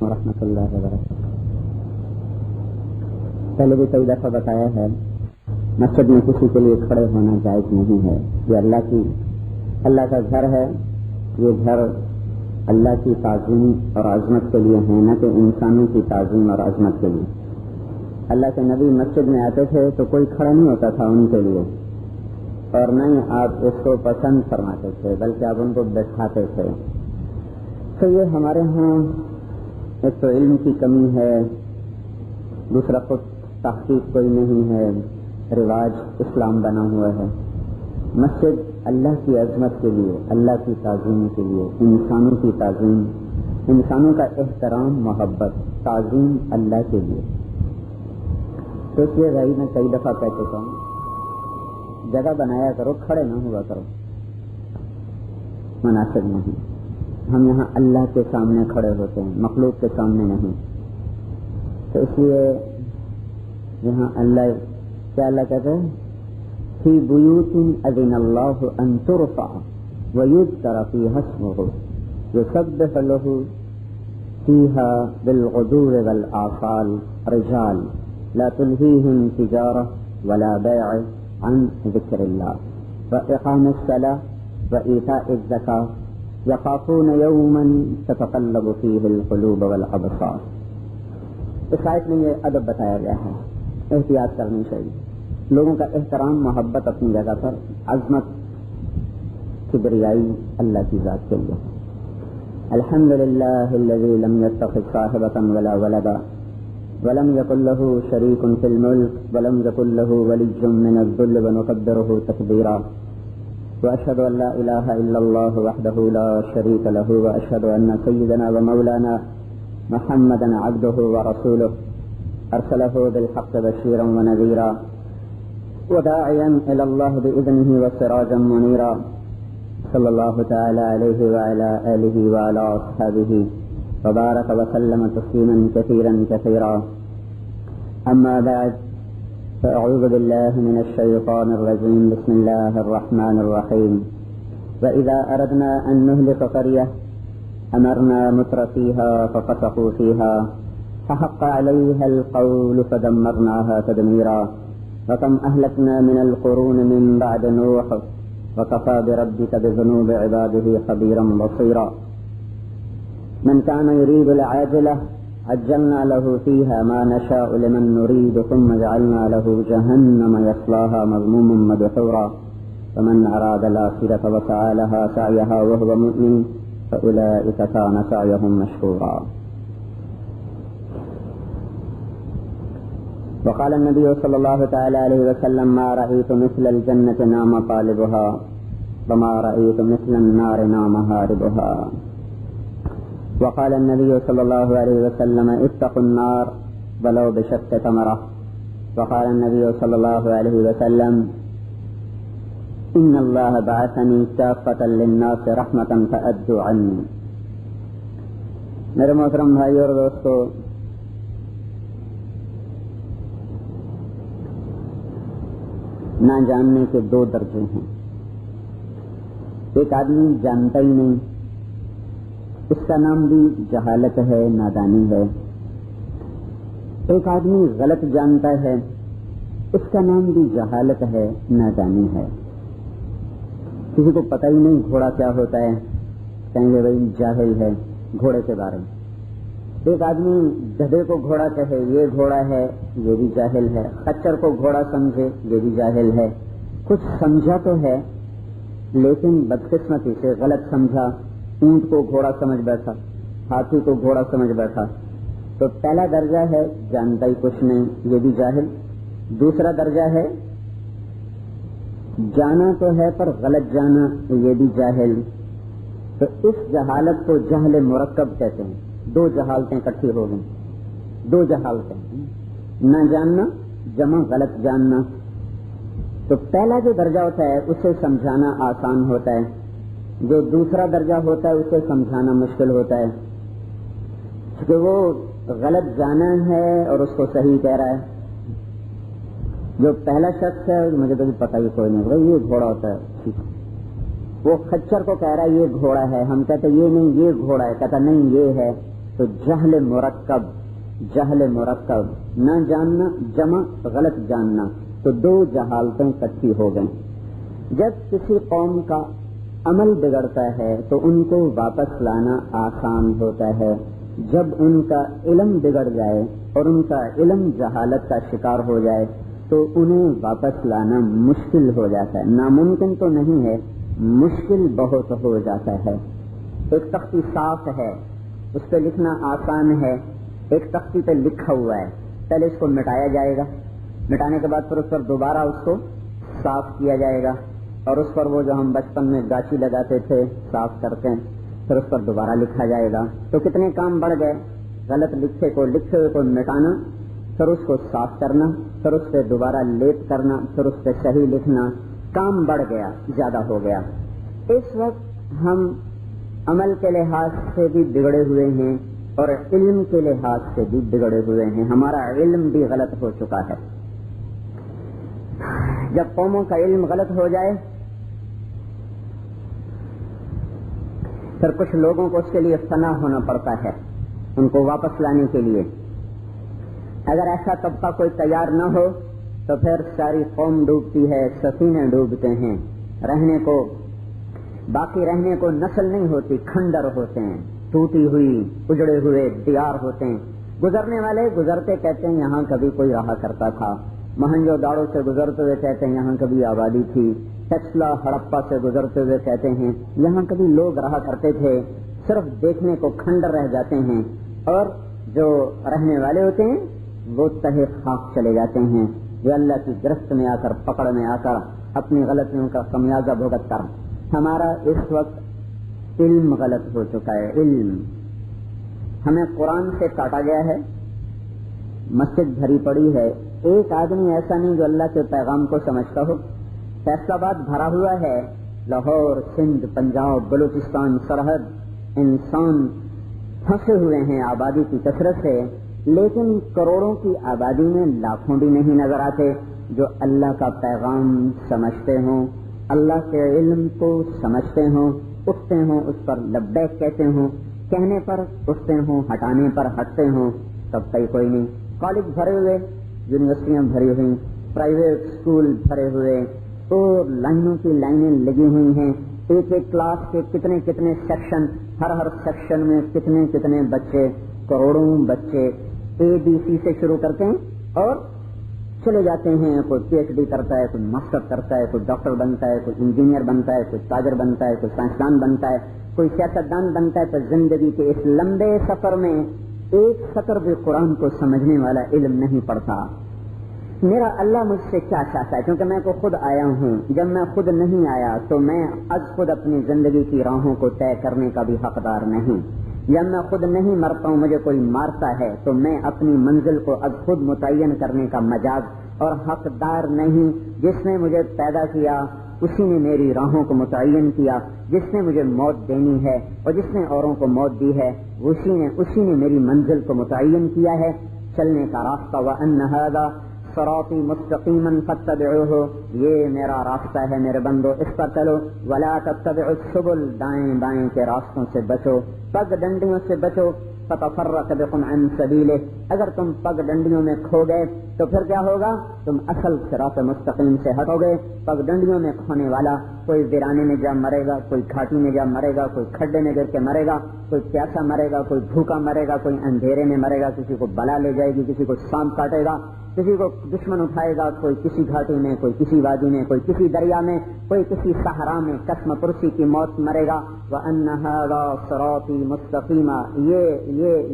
ورحمۃ اللہ وبرکاتہ۔ پہلے بھی کئی دفعہ بتایا ہے، مسجد میں کسی کے لیے کھڑے ہونا جائز نہیں ہے۔ یہ اللہ کا گھر ہے، یہ گھر اللہ کی تعظیم اور عظمت کے لیے ہے، نہ کہ انسانوں کی تعظیم اور عظمت کے لیے۔ اللہ کے نبی مسجد میں آتے تھے تو کوئی کھڑا نہیں ہوتا تھا ان کے لیے، اور نہ ہی آپ اس کو پسند فرماتے تھے، بلکہ آپ ان کو بٹھاتے تھے۔ تو یہ ہمارے ہاں ایک تو علم کی کمی ہے، دوسرا خود تحقیق کوئی نہیں ہے، رواج اسلام بنا ہوا ہے۔ مسجد اللہ کی عظمت کے لیے، اللہ کی تعظیم کے لیے، انسانوں کی تعظیم، انسانوں کا احترام، محبت، تعظیم اللہ کے لیے۔ تو اس لیے بھائی میں کئی دفعہ کہہ چکا ہوں، جگہ بنایا کرو، کھڑے نہ ہوا کرو، مناسب نہیں۔ ہم یہاں اللہ کے سامنے کھڑے ہوتے ہیں، مخلوق کے سامنے نہیں۔ تو اس لیے یہاں اللہ کہتے ہیں فی بیوت اذن اللہ ان ترفع ویذکر فیہا اسمہ یسبح لہ فیہا بالغدو والآصال رجال لا تلہیہم تجارہ ولا بیع عن ذکر اللہ واقام الصلاة وایتاء الزکاة یخافون یوما تتقلب فیہ القلوب والابصار۔ اس آیت میں یہ ادب بتایا گیا ہے، احتیاط کرنی چاہیے۔ لوگوں کا احترام، محبت اپنی جگہ پر، عظمت، کبریائی اللہ کی ذات کے لیے۔ الحمدللہ الذی لم یتخذ صاحبۃ ولا ولدا ولم یکن لہ شریک فی الملک ولم یکن لہ ولی من الذل ونکبرہ تکبیرا واشہد ان لا الہ الا اللہ وحدہ لا شریک لہ واشہد ان سیدنا ومولانا محمدا عبدہ ورسولہ ارسلہ بالحق بشیرا ونذیرا وداعیا الی اللہ بإذنہ وسراجا منیرا صلی اللہ تعالی علیہ وعلی آلہ وعلی اصحابہ وبارک وسلم تسلیما کثیرا کثیرا۔ اما بعد فاعوذ باللہ من الشیطان الرجیم، بسم اللہ الرحمن الرحیم۔ وإذا أردنا أن نهلك قرية أمرنا متر فيها ففسقوا فيها فحق عليها القول فدمرناها تدميرا وكم أهلكنا من القرون من بعد نوح وكفى بربك بذنوب عباده خبيرا بصيرا من كان يريد العاجلة عجلنا له فيها ما نشاء لمن نريد ثم جعلنا له جهنم يصلاها مذموما مدحورا ومن أراد الآخرة وسعى لها سعيها وهو مؤمن فأولئك كان سعيهم مشكورا۔ وقال النبي صلى الله تعالى عليه وسلم ما رأيت مثل الجنة نام طالبها وما رأيت مثل النار نام هاربها۔ وقال النبي صلى الله عليه وسلم اتقوا النار ولو بشق تمرة۔ وقال النبي صلى الله عليه وسلم ان اللہ بعثنی کافۃ للناس رحمۃ فأدوا عنی۔ میرے محترم بھائی اور دوستو، نہ جاننے کے دو درجے ہیں۔ ایک آدمی جانتا ہی نہیں، اس کا نام بھی جہالت ہے، نادانی ہے۔ ایک آدمی غلط جانتا ہے، اس کا نام بھی جہالت ہے، نادانی ہے۔ کسی کو پتہ ہی نہیں گھوڑا کیا ہوتا ہے، کہیں گے بھائی جاہل ہے گھوڑے کے بارے میں۔ ایک آدمی گدھے کو گھوڑا کہے یہ گھوڑا ہے، یہ بھی جاہل ہے۔ خچر کو گھوڑا سمجھے، یہ بھی جاہل ہے۔ کچھ سمجھا تو ہے لیکن بدقسمتی سے غلط سمجھا، اونٹ کو گھوڑا سمجھ بیٹھا، ہاتھی کو گھوڑا سمجھ بیٹھا۔ تو پہلا درجہ ہے جانتا ہی کچھ نہیں، یہ بھی جاہل۔ دوسرا درجہ ہے جانا تو ہے پر غلط جانا، یہ بھی جاہل۔ تو اس جہالت کو جہل مرکب کہتے ہیں۔ دو جہالتیں اکٹھی ہو گئیں، دو جہالتیں، نہ جاننا جمع غلط جاننا۔ تو پہلا جو درجہ ہوتا ہے اسے سمجھانا آسان ہوتا ہے، جو دوسرا درجہ ہوتا ہے اسے سمجھانا مشکل ہوتا ہے، کیونکہ وہ غلط جانا ہے اور اس کو صحیح کہہ رہا ہے۔ جو پہلا شخص ہے مجھے تو پتہ ہی کوئی نہیں، یہ گھوڑا ہوتا ہے، وہ خچر کو کہہ رہا ہے یہ گھوڑا ہے، ہم کہتے یہ نہیں یہ گھوڑا ہے، کہتا نہیں یہ ہے۔ تو جہل مرکب نہ جاننا جمع غلط جاننا، تو دو جہالتیں اکٹھی ہو گئیں۔ جب کسی قوم کا عمل بگڑتا ہے تو ان کو واپس لانا آسان ہوتا ہے، جب ان کا علم بگڑ جائے اور ان کا علم جہالت کا شکار ہو جائے تو انہیں واپس لانا مشکل ہو جاتا ہے۔ ناممکن تو نہیں ہے، مشکل بہت ہو جاتا ہے۔ ایک تختی صاف ہے، اس پہ لکھنا آسان ہے، ایک تختی پہ لکھا ہوا ہے، پہلے اس کو مٹایا جائے گا، مٹانے کے بعد پھر اس پر دوبارہ اس کو صاف کیا جائے گا، اور اس پر وہ جو ہم بچپن میں گاچی لگاتے تھے صاف کرتے ہیں، پھر اس پر دوبارہ لکھا جائے گا۔ تو کتنے کام بڑھ گئے، غلط لکھے ہوئے کو مٹانا، پھر اس کو صاف کرنا، پھر اس پہ دوبارہ لیپ کرنا، پھر اس پہ صحیح لکھنا، کام بڑھ گیا، زیادہ ہو گیا۔ اس وقت ہم عمل کے لحاظ سے بھی بگڑے ہوئے ہیں اور علم کے لحاظ سے بھی بگڑے ہوئے ہیں، ہمارا علم بھی غلط ہو چکا ہے۔ جب قوموں کا علم غلط ہو جائے پھر کچھ لوگوں کو اس کے لیے فنا ہونا پڑتا ہے، ان کو واپس لانے کے لیے۔ اگر ایسا طبقہ کوئی تیار نہ ہو تو پھر ساری قوم ڈوبتی ہے، سفینے ڈوبتے ہیں، باقی رہنے کو نسل نہیں ہوتی، کھنڈر ہوتے ہیں، ٹوٹی ہوئی اجڑے ہوئے دیار ہوتے ہیں۔ گزرنے والے گزرتے کہتے ہیں یہاں کبھی کوئی رہا کرتا تھا، مہنجو داڑو سے گزرتے ہوئے کہتے ہیں یہاں کبھی آبادی تھی، ٹیکسلا ہڑپا سے گزرتے ہوئے کہتے ہیں یہاں کبھی لوگ رہا کرتے تھے۔ صرف دیکھنے کو کھنڈر رہ جاتے ہیں، اور جو رہنے والے ہوتے ہیں وہ تہے خاک چلے جاتے ہیں، جو اللہ کی گرفت میں آ کر، پکڑ میں آ کر اپنی غلطیوں کا خمیازہ بھگت کر۔ ہمارا اس وقت علم غلط ہو چکا ہے۔ علم ہمیں قرآن سے کاٹا گیا ہے، مسجد بھری پڑی ہے، ایک آدمی ایسا نہیں جو اللہ کے پیغام کو سمجھتا ہو۔ فیصل آباد بھرا ہوا ہے، لاہور، سندھ، پنجاب، بلوچستان، سرحد، انسان پھنسے ہوئے ہیں آبادی کی کثرت سے، لیکن کروڑوں کی آبادی میں لاکھوں بھی نہیں نظر آتے جو اللہ کا پیغام سمجھتے ہوں، اللہ کے علم کو سمجھتے ہوں، اٹھتے ہوں، اس پر لبیک کہتے ہوں، کہنے پر اٹھتے ہوں، ہٹانے پر ہٹتے ہوں، تب کئی کوئی نہیں۔ کالج بھرے ہوئے، یونیورسٹیاں بھری ہوئی، پرائیویٹ اسکول بھرے ہوئے، اور لائنوں کی لائنیں لگی ہوئی ہیں، ایک ایک کلاس کے کتنے کتنے سیکشن، ہر سیکشن میں کتنے کتنے بچے، کروڑوں بچے ABC سے شروع کرتے ہیں اور چلے جاتے ہیں، کوئی PhD کرتا ہے، کوئی ماسٹر کرتا ہے، کوئی ڈاکٹر بنتا ہے، کوئی انجینئر بنتا ہے، کوئی تاجر بنتا ہے، کوئی سائنسدان بنتا ہے، کوئی سیاستدان بنتا ہے۔ تو زندگی کے اس لمبے سفر میں ایک سطر بھی قرآن کو سمجھنے والا علم نہیں پڑتا۔ میرا اللہ مجھ سے کیا چاہتا ہے، کیونکہ میں کو خود آیا ہوں، جب میں خود نہیں آیا تو میں از خود اپنی زندگی کی راہوں کو طے کرنے کا بھی حقدار نہیں۔ جب میں خود نہیں مرتا ہوں، مجھے کوئی مارتا ہے تو میں اپنی منزل کو از خود متعین کرنے کا مجاز اور حقدار نہیں۔ جس نے مجھے پیدا کیا اسی نے میری راہوں کو متعین کیا، جس نے مجھے موت دینی ہے اور جس نے اوروں کو موت دی ہے اسی نے میری منزل کو متعین کیا ہے، چلنے کا راستہ۔ وَأَنَّ هَذَا صِرَاطِي مُسْتَقِيمًا فَاتَّبِعُوهُ، یہ میرا راستہ ہے میرے بندو، اس پر چلو۔ وَلَا تَتَّبِعُوا السُّبُلَ، دائیں بائیں کے راستوں سے بچو، پگ ڈنڈیوں سے بچو۔ فَتَفَرَّقَ بِكُمْ عَنْ سَبِيلِهِ، اگر تم پگ ڈنڈیوں میں کھو گئے تو پھر کیا ہوگا؟ تم اصل صراط مستقیم سے ہٹو گے۔ پگ ڈنڈیوں میں کھونے والا کوئی ویرانے میں جا مرے گا، کوئی گھاٹی میں جا مرے گا، کوئی کھڈے میں گر کے مرے گا، کوئی پیاسا مرے گا، کوئی بھوکا مرے گا، کوئی اندھیرے میں مرے گا، کسی کو بلا لے جائے گی، کسی کو سانپ کاٹے گا، کسی کو دشمن اٹھائے گا، کوئی کسی گھاٹی میں، کوئی کسی وادی میں، کوئی کسی دریا میں، کوئی کسی صحرا میں قسم پرسی کی موت مرے گا۔ وَأَنَّ هَذَا صِرَاطِي مُسْتَقِيمًا،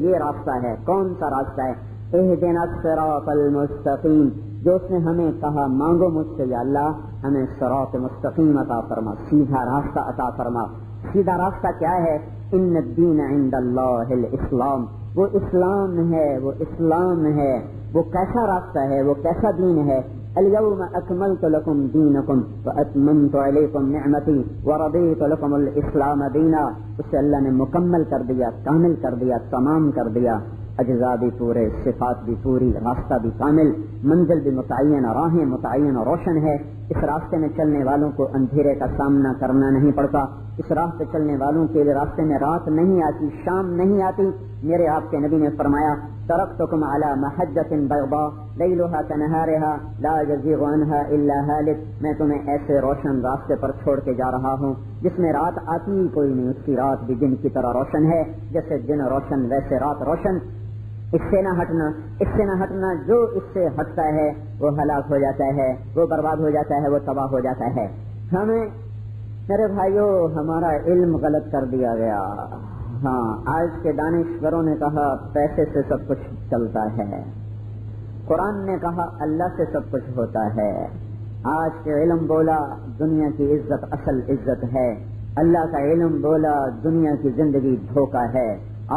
یہ راستہ ہے۔ کون سا راستہ ہے؟ اهْدِنَا الصِّرَاطَ الْمُسْتَقِيمَ، جو اس نے ہمیں کہا مانگو مجھ سے یا اللہ ہمیں صراط مستقیم عطا فرما، سیدھا راستہ عطا فرما۔ سیدھا راستہ کیا ہے؟ ان الدین عند اللہ الاسلام، وہ اسلام ہے، وہ اسلام ہے۔ وہ کیسا راستہ ہے، وہ کیسا دین ہے؟ اليوم اکملت لکم دینکم واتممت علیکم نعمتی ورضیت لکم الاسلام دینا، اسے اللہ نے مکمل کر دیا، کامل کر دیا، تمام کر دیا۔ اجزاء بھی پورے، صفات بھی پوری، راستہ بھی کامل، منزل بھی متعین، راہیں متعین اور روشن ہے۔ اس راستے میں چلنے والوں کو اندھیرے کا سامنا کرنا نہیں پڑتا، اس راہ پہ چلنے والوں کے راستے میں رات نہیں آتی، شام نہیں آتی، میرے آپ کے نبی نے فرمایا ترکتکم علی محجۃ بیضاء لیلھا کنہارھا لا یزیغ عنھا الا ہالک، میں تمہیں ایسے روشن راستے پر چھوڑ کے جا رہا ہوں جس میں رات آتی ہی کوئی نہیں، اس کی رات بھی دن کی طرح روشن ہے، جیسے دن روشن ویسے رات روشن، اس سے نہ ہٹنا، اس سے نہ ہٹنا، جو اس سے ہٹتا ہے وہ ہلاک ہو جاتا ہے، وہ برباد ہو جاتا ہے، وہ تباہ ہو جاتا ہے۔ ہمیں میرے بھائیوں ہمارا علم غلط کر دیا گیا۔ ہاں، آج کے دانشوروں نے کہا پیسے سے سب کچھ چلتا ہے، قرآن نے کہا اللہ سے سب کچھ ہوتا ہے، آج کے علم بولا دنیا کی عزت اصل عزت ہے، اللہ کا علم بولا دنیا کی زندگی دھوکہ ہے،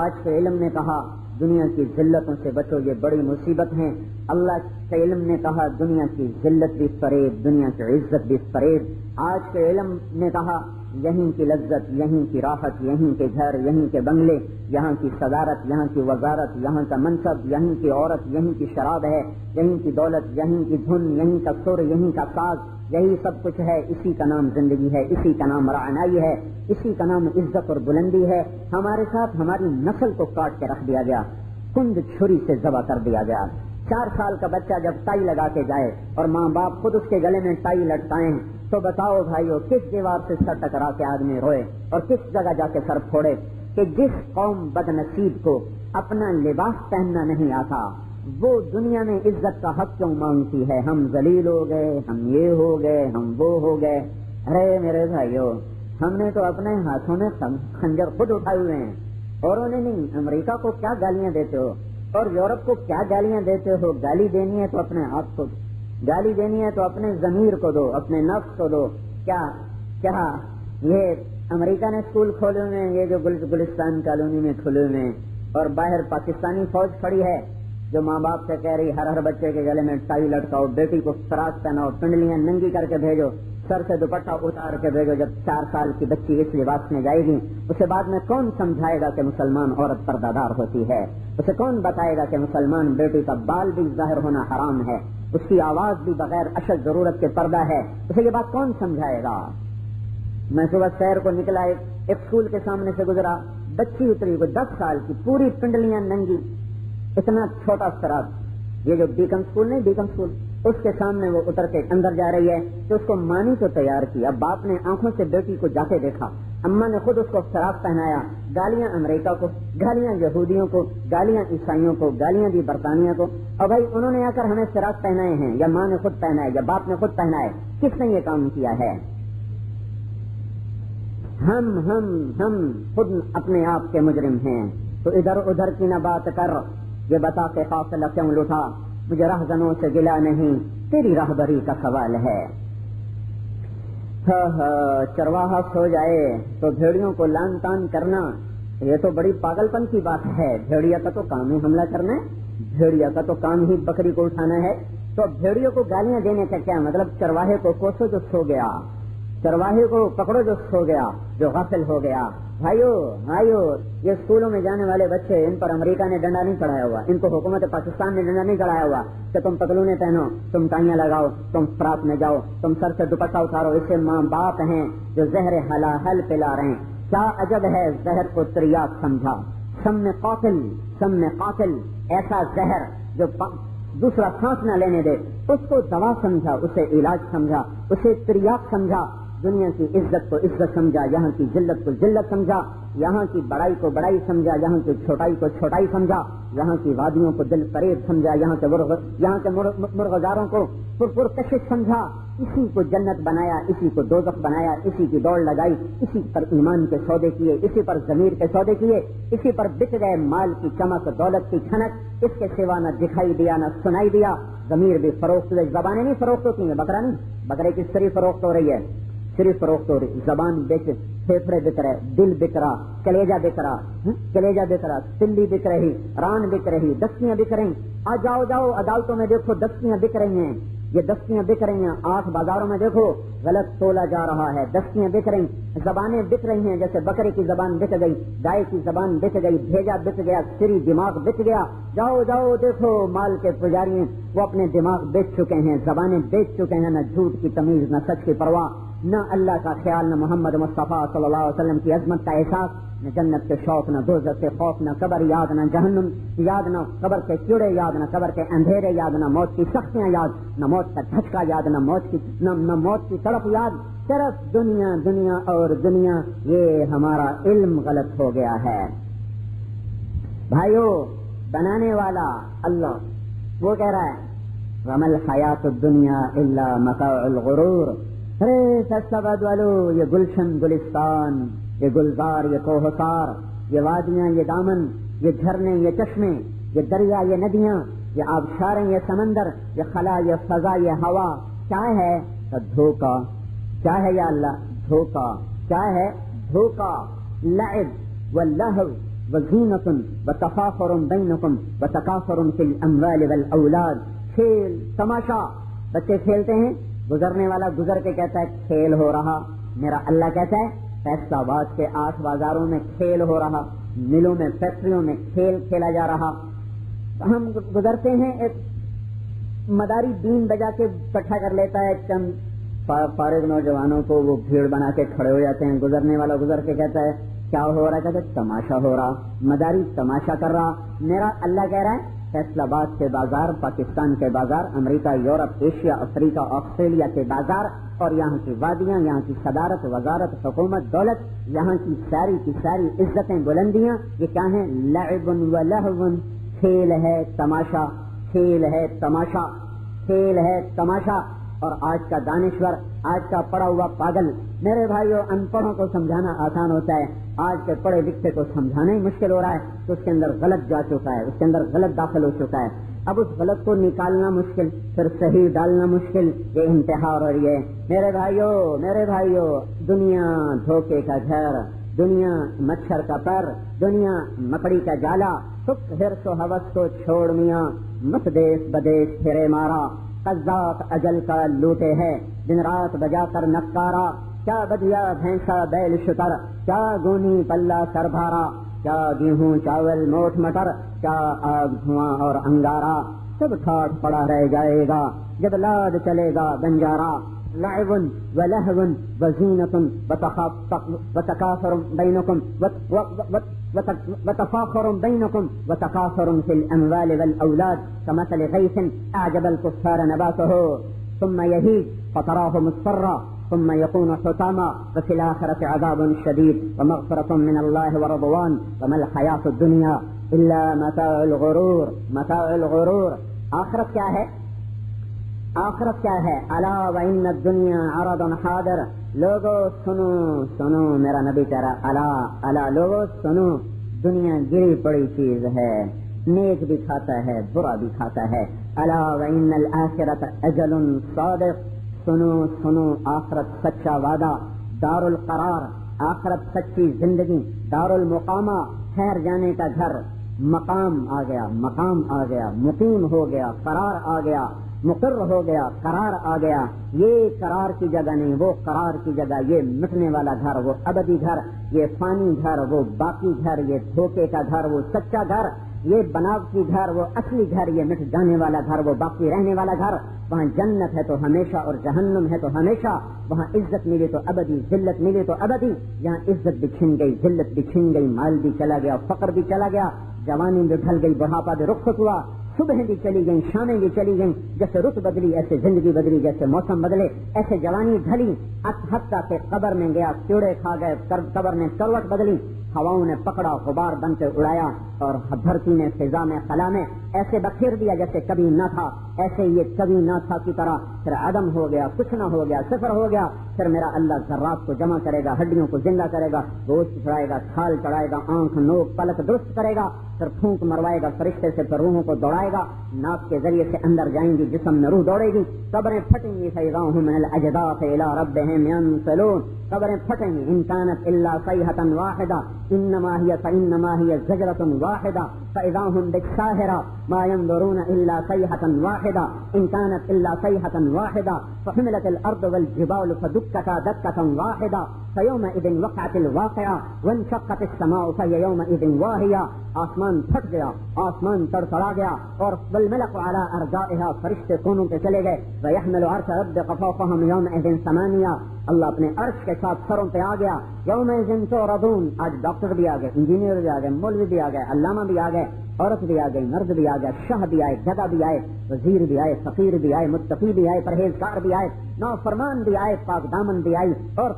آج کے علم نے کہا دنیا کی ذلتوں سے بچو یہ بڑی مصیبت ہیں، اللہ کے علم نے کہا دنیا کی ذلت بھی فریب، دنیا کی عزت بھی فریب، آج کے علم نے کہا یہیں کی لذت، یہیں کی راحت، یہیں کے گھر، یہیں کے بنگلے، یہاں کی صدارت، یہاں کی وزارت، یہاں کا منصب، یہیں کی عورت، یہیں کی شراب ہے، یہیں کی دولت، یہیں کی دھن، یہیں کا سر، یہیں کا ساز، یہی سب کچھ ہے، اسی کا نام زندگی ہے، اسی کا نام رعنائی ہے، اسی کا نام عزت اور بلندی ہے۔ ہمارے ساتھ ہماری نسل کو کاٹ کے رکھ دیا گیا، کند چھری سے ذبح کر دیا گیا۔ 4 سال کا بچہ جب ٹائی لگا کے جائے اور ماں باپ خود اس کے گلے میں ٹائی لٹکائیں تو بتاؤ بھائیو کس دیوار سے سر ٹکرا کے آدمی روئے اور کس جگہ جا کے سر پھوڑے کہ جس قوم بد نصیب کو اپنا لباس پہننا نہیں آتا وہ دنیا میں عزت کا حق کیوں مانگتی ہے؟ ہم ذلیل ہو گئے، ہم یہ ہو گئے، ہم وہ ہو گئے۔ ارے میرے بھائیو ہم نے تو اپنے ہاتھوں میں خنجر خود اٹھائے ہوئے ہیں، اور انہیں نہیں۔ امریکہ کو کیا گالیاں دیتے ہو اور یورپ کو کیا گالیاں دیتے ہو؟ گالی دینی ہے تو اپنے آپ کو، گالی دینی ہے تو اپنے ضمیر کو دو، اپنے نفس کو دو۔ کیا یہ امریکہ نے اسکول کھولے ہوئے ہیں، یہ جو گلستان کالونی میں کھلے ہوئے ہیں، اور باہر پاکستانی فوج کھڑی ہے جو ماں باپ سے کہہ رہی ہر بچے کے گلے میں ٹائی لٹکاؤ، بیٹی کو فراق پہناؤ، پنڈلیاں ننگی کر کے بھیجو، سر سے دوپٹہ اتار کے بھیجو۔ جب 4 سال کی بچی اس لباس میں جائے گی اسے بعد میں کون سمجھائے گا کہ مسلمان عورت پردہ دار ہوتی ہے؟ اسے کون بتائے گا کہ مسلمان بیٹی کا بال بھی ظاہر ہونا حرام ہے، اس کی آواز بھی بغیر اشد ضرورت کے پردہ ہے؟ اسے یہ بات کون سمجھائے گا؟ میں صبح سیر کو نکلا، ایک اسکول کے سامنے سے گزرا، بچی اتری کوئی 10 سال کی، پوری پنڈلیاں ننگی، اتنا چھوٹا سراب، یہ جو ڈیکن اسکول نہیں، ڈیکن اسکول، اس کے سامنے وہ اتر کے اندر جا رہی ہے کہ اس کو مانی تو تیار کی۔ اب باپ نے آنکھوں سے بیٹی کو جا کے دیکھا، اماں نے خود اس کو فراق پہنایا، گالیاں امریکہ کو، گالیاں یہودیوں کو، گالیاں عیسائیوں کو، گالیاں دی برطانیہ کو، اور بھائی انہوں نے آ کر ہمیں فراق پہنائے ہیں، یا ماں نے خود پہنائے یا باپ نے خود پہنائے؟ کس نے یہ کام کیا ہے؟ ہم خود اپنے آپ کے مجرم ہیں۔ تو ادھر ادھر کی نہ بات کر، یہ بتا کہ فاصلہ کیوں لٹا، مجھے رہزنوں سے گلا نہیں، تیری راہبری کا سوال ہے۔ چرواہا سو جائے تو بھیڑیوں کو لان تان کرنا، یہ تو بڑی پاگل پن کی بات ہے۔ بھیڑیا کا تو کام ہی حملہ کرنا ہے، بھیڑیا کا تو کام ہی بکری کو اٹھانا ہے، تو بھیڑیوں کو گالیاں دینے کا کیا مطلب؟ چرواہے کو کوسو جو سو گیا، چرواہے کو پکڑو جو سو گیا، جو غافل ہو گیا۔ بھائیو یہ اسکولوں میں جانے والے بچے، ان پر امریکہ نے ڈنڈا نہیں چڑھایا ہوا، ان کو حکومت پاکستان نے ڈنڈا نہیں چڑھایا ہوا کہ تم پتلونے پہنو، تم ٹائیاں لگاؤ، تم فراق میں جاؤ، تم سر سے دوپٹہ اتارو۔ اسے ماں باپ ہیں جو زہر حل پلا رہے ہیں۔ کیا عجب ہے زہر کو تریاق سمجھا، سم میں قاتل، ایسا زہر جو دوسرا سانس نہ لینے دے، اس کو دوا سمجھا، اسے علاج سمجھا، اسے تریاق سمجھا۔ دنیا کی عزت کو عزت سمجھا، یہاں کی ذلت کو ذلت سمجھا، یہاں کی بڑائی کو بڑائی سمجھا، یہاں کی چھوٹائی کو چھوٹائی سمجھا، یہاں کی وادیوں کو دل فریب سمجھا، یہاں کے مرغزاروں کو پرکشش سمجھا۔ اسی کو جنت بنایا، اسی کو دوزخ بنایا، اسی کی دوڑ لگائی، اسی پر ایمان کے سودے کیے، اسی پر ضمیر کے سودے کیے، اسی پر بک گئے مال کی چمک، دولت کی کھنک، اس کے سوا نہ دکھائی دیا نہ سنائی دیا۔ ضمیر بھی فروخت ہوئے، زبانیں نہیں فروخت ہوتی ہیں، بکرا نہیں، بکرے کی صرف فروخت ہو رہی ہے، صرف فروخت ہو رہی، زبان بیچ، پھیپھڑے بک رہے، دل بک رہا، کلیجہ بک رہا، تلی بک رہی، ران بک رہی، دستیاں بک رہی۔ جاؤ عدالتوں میں دیکھو دستیاں بک رہی ہیں، یہ دستیاں بک رہی ہیں۔ آنکھ بازاروں میں دیکھو غلط تولا جا رہا ہے، دستیاں بک رہی، زبانیں بک رہی ہیں، جیسے بکرے کی زبان بک گئی، گائے کی زبان بک گئی، بھیجا بک گیا، سری دماغ بک گیا۔ جاؤ دیکھو مال کے پجاری وہ اپنے دماغ بیچ چکے ہیں، زبانیں بیچ چکے ہیں، نہ جھوٹ کی تمیز نہ سچ کی پرواہ، نہ اللہ کا خیال، نہ محمد مصطفیٰ صلی اللہ علیہ وسلم کی عظمت کا احساس، نہ جنت کے شوق، نہ دوزخ کے خوف، نہ قبر یاد، نہ جہنم یاد، نہ قبر کے کیڑے یاد، نہ قبر کے اندھیرے یاد، نہ موت کی سختیاں یاد، نہ موت کا دھچکا یاد، نہ موت کی تڑپ یاد، صرف دنیا دنیا اور دنیا. یہ ہمارا علم غلط ہو گیا ہے بھائیو. بنانے والا اللہ وہ کہہ رہا ہے وَمَا الْحَيَاةُ الدُّنْيَا إِلَّا مَتَاعُ الْغُرُورِ. ارے سبد والو، یہ گلشن گلستان، یہ گلزار، یہ کوہسار، یہ وادیاں، یہ دامن، یہ جھرنے، یہ چشمے، یہ دریا، یہ ندیاں، یہ آبشاریں، یہ سمندر، یہ خلا، یہ فضا، یہ ہوا، کیا ہے؟ دھوکا. کیا ہے یا اللہ؟ دھوکا. کیا ہے؟ دھوکا. لعب واللہو وزینۃ وتفاخر بینکم وتکاثر فی الاموال والاولاد. کھیل تماشا، بچے کھیلتے ہیں، گزرنے والا گزر کے کہتا ہے کھیل ہو رہا. میرا اللہ کہتا ہے فیصل آباد کے 8 بازاروں میں کھیل ہو رہا، ملوں میں، فیکٹریوں میں کھیل کھیلا جا رہا. ہم گزرتے ہیں، ایک مداری دین بجا کے اکٹھا کر لیتا ہے چند فارغ نوجوانوں کو، وہ بھیڑ بنا کے کھڑے ہو جاتے ہیں. گزرنے والا گزر کے کہتا ہے کیا ہو رہا ہے؟ کہتے تماشا ہو رہا. مداری تماشا کر رہا. میرا اللہ کہہ رہا ہے فیصل آباد کے بازار، پاکستان کے بازار، امریکہ، یورپ، ایشیا، افریقہ، آسٹریلیا کے بازار، اور یہاں کی وادیاں، یہاں کی صدارت، وزارت، حکومت، دولت، یہاں کی ساری عزتیں، بلندیاں، یہ کیا ہیں؟ لعب و لہو. کھیل ہے تماشا، کھیل ہے تماشا، کھیل ہے تماشا. اور آج کا دانشور، آج کا پڑھا ہوا پاگل، میرے بھائیوں ان پڑھوں کو سمجھانا آسان ہوتا ہے، آج کے پڑھے لکھے کو سمجھانا ہی مشکل ہو رہا ہے. تو اس کے اندر غلط جا چکا ہے، اس کے اندر غلط داخل ہو چکا ہے. اب اس غلط کو نکالنا مشکل، پھر صحیح ڈالنا مشکل. یہ انتہا ہو رہی ہے میرے بھائیوں. دنیا دھوکے کا گھر، دنیا مچھر کا پر، دنیا مکڑی کا جالا. حق حرص و ہوس کو چھوڑ میاں، مت دیس بدیس پھرے مارا. قذات اجل کا لوٹے ہے، دن رات بجا کر نکارا. کیا بدیا بھینسا بیل شتر، کیا گونی پلہ سر بھارا. کیا گیہوں چاول موٹ مٹر، کیا آگ دھواں اور انگارا. سب ٹھاٹ پڑا رہ جائے گا جب لاد چلے گا بنجارا. لعب ولہو وزینۃ وتکاثر بینکم وتفاخر بینکم وتکاثر فی الاموال والاولاد کمثل غیث اعجب الکفار نباتہ ثم یہیج فتراہ مصفرا ثم یکون حطاما وفی الآخرة عذاب شدید ومغفرۃ من اللہ ورضوان وما الحیاة الدنیا الا متاع الغرور. متاع الغرور. آخرت کیا ہے؟ آخرت کیا ہے؟ الا وان الدنیا عرض حاضر. لوگو سنو سنو، میرا نبی کہہ رہا الا الا، لوگو سنو، دنیا گری پڑی چیز ہے، نیک بھی کھاتا ہے، برا بھی کھاتا ہے. الا وان الآخرۃ اجل صادق. سنو سنو، آخرت سچا وعدہ، دار القرار، آخرت سچی زندگی، دار المقامہ، ٹھہر جانے کا گھر. مقام آ گیا، مقام آ گیا، مقیم ہو گیا، قرار آ گیا، مقرر ہو گیا، قرار آ گیا. یہ قرار کی جگہ نہیں، وہ قرار کی جگہ. یہ مٹنے والا گھر، وہ ابدی گھر. یہ فانی گھر، وہ باقی گھر. یہ دھوکے کا گھر، وہ سچا گھر. یہ بناوٹی گھر، وہ اصلی گھر. یہ مٹ جانے والا گھر، وہ باقی رہنے والا گھر. وہاں جنت ہے تو ہمیشہ، اور جہنم ہے تو ہمیشہ. وہاں عزت ملی تو ابدی، ذلت ملی تو ابدی. یہاں عزت بھی چھن گئی، ذلت بھی چھن گئی، مال بھی چلا گیا، فقر بھی چلا گیا، جوانی بھی ڈھل گئی، بڑھاپا بھی رخصت ہوا، صبح بھی چلی گئی، شامیں بھی چلی گئیں. جیسے رت بدلی ایسے زندگی بدلی، جیسے موسم بدلے ایسے جوانی ڈھلی. حتیٰ کہ قبر میں گیا، کیڑے کھا گئے، قبر میں کروٹ بدلی، ہواؤں نے پکڑا، غبار بن کے اڑایا، اور دھرتی نے فضا میں خلا میں ایسے بکھیر دیا جیسے کبھی نہ تھا، ایسے یہ کبھی نہ تھا کی طرح. پھر عدم ہو گیا، کچھ نہ ہو گیا، صفر ہو گیا. پھر میرا اللہ ذرات کو جمع کرے گا، ہڈیوں کو زندہ کرے گا، گوشت چڑھائے گا، کھال چڑھائے گا، آنکھ نوک پلک درست کرے گا. پھر پھونک مروائے گا فرشتے سے، پھر روحوں کو دوڑائے گا، ناک کے ذریعے سے اندر جائیں گی، جسم میں روح دوڑے گی. قبریں پھٹیں گی، فإذا هم من الأجداث إلى ربهم ينسلون. قبریں پھٹیں گی. إن كانت إلا صيحة واحدة فإنما هي زجرة واحدة فإذا هم بالساهرة ما ينظرون إلا صيحة واحدة إن كانت إلا صيحة واحدة فحملت الأرض والجبال فدكتا دكة واحدة فيومئذ وقعت الواقعة وانشقت السماء فهي يومئذ واهية. آسمان پھٹ گیا، آسمان تڑتڑا گیا، اور والملك على أرجائها، فرشتے کونوں کے چلے گئے. ويحمل عرش ربك فوقهم يومئذ ثمانية. اللہ اپنے عرش کے ساتھ سروں پہ آ گیا. یومئذ تعرضون, آج ڈاکٹر بھی آ گئے, انجینئر بھی آ گئے, مولوی بھی آ گئے, علامہ بھی آ گئے, عورت بھی آ گئی, مرد بھی آ گیا, شاہ بھی آئے, گدا بھی آئے, وزیر بھی آئے, فقیر بھی آئے, متقی بھی آئے, پرہیزگار بھی آئے, نافرمان بھی آئے, پاک دامن بھی آئی, اور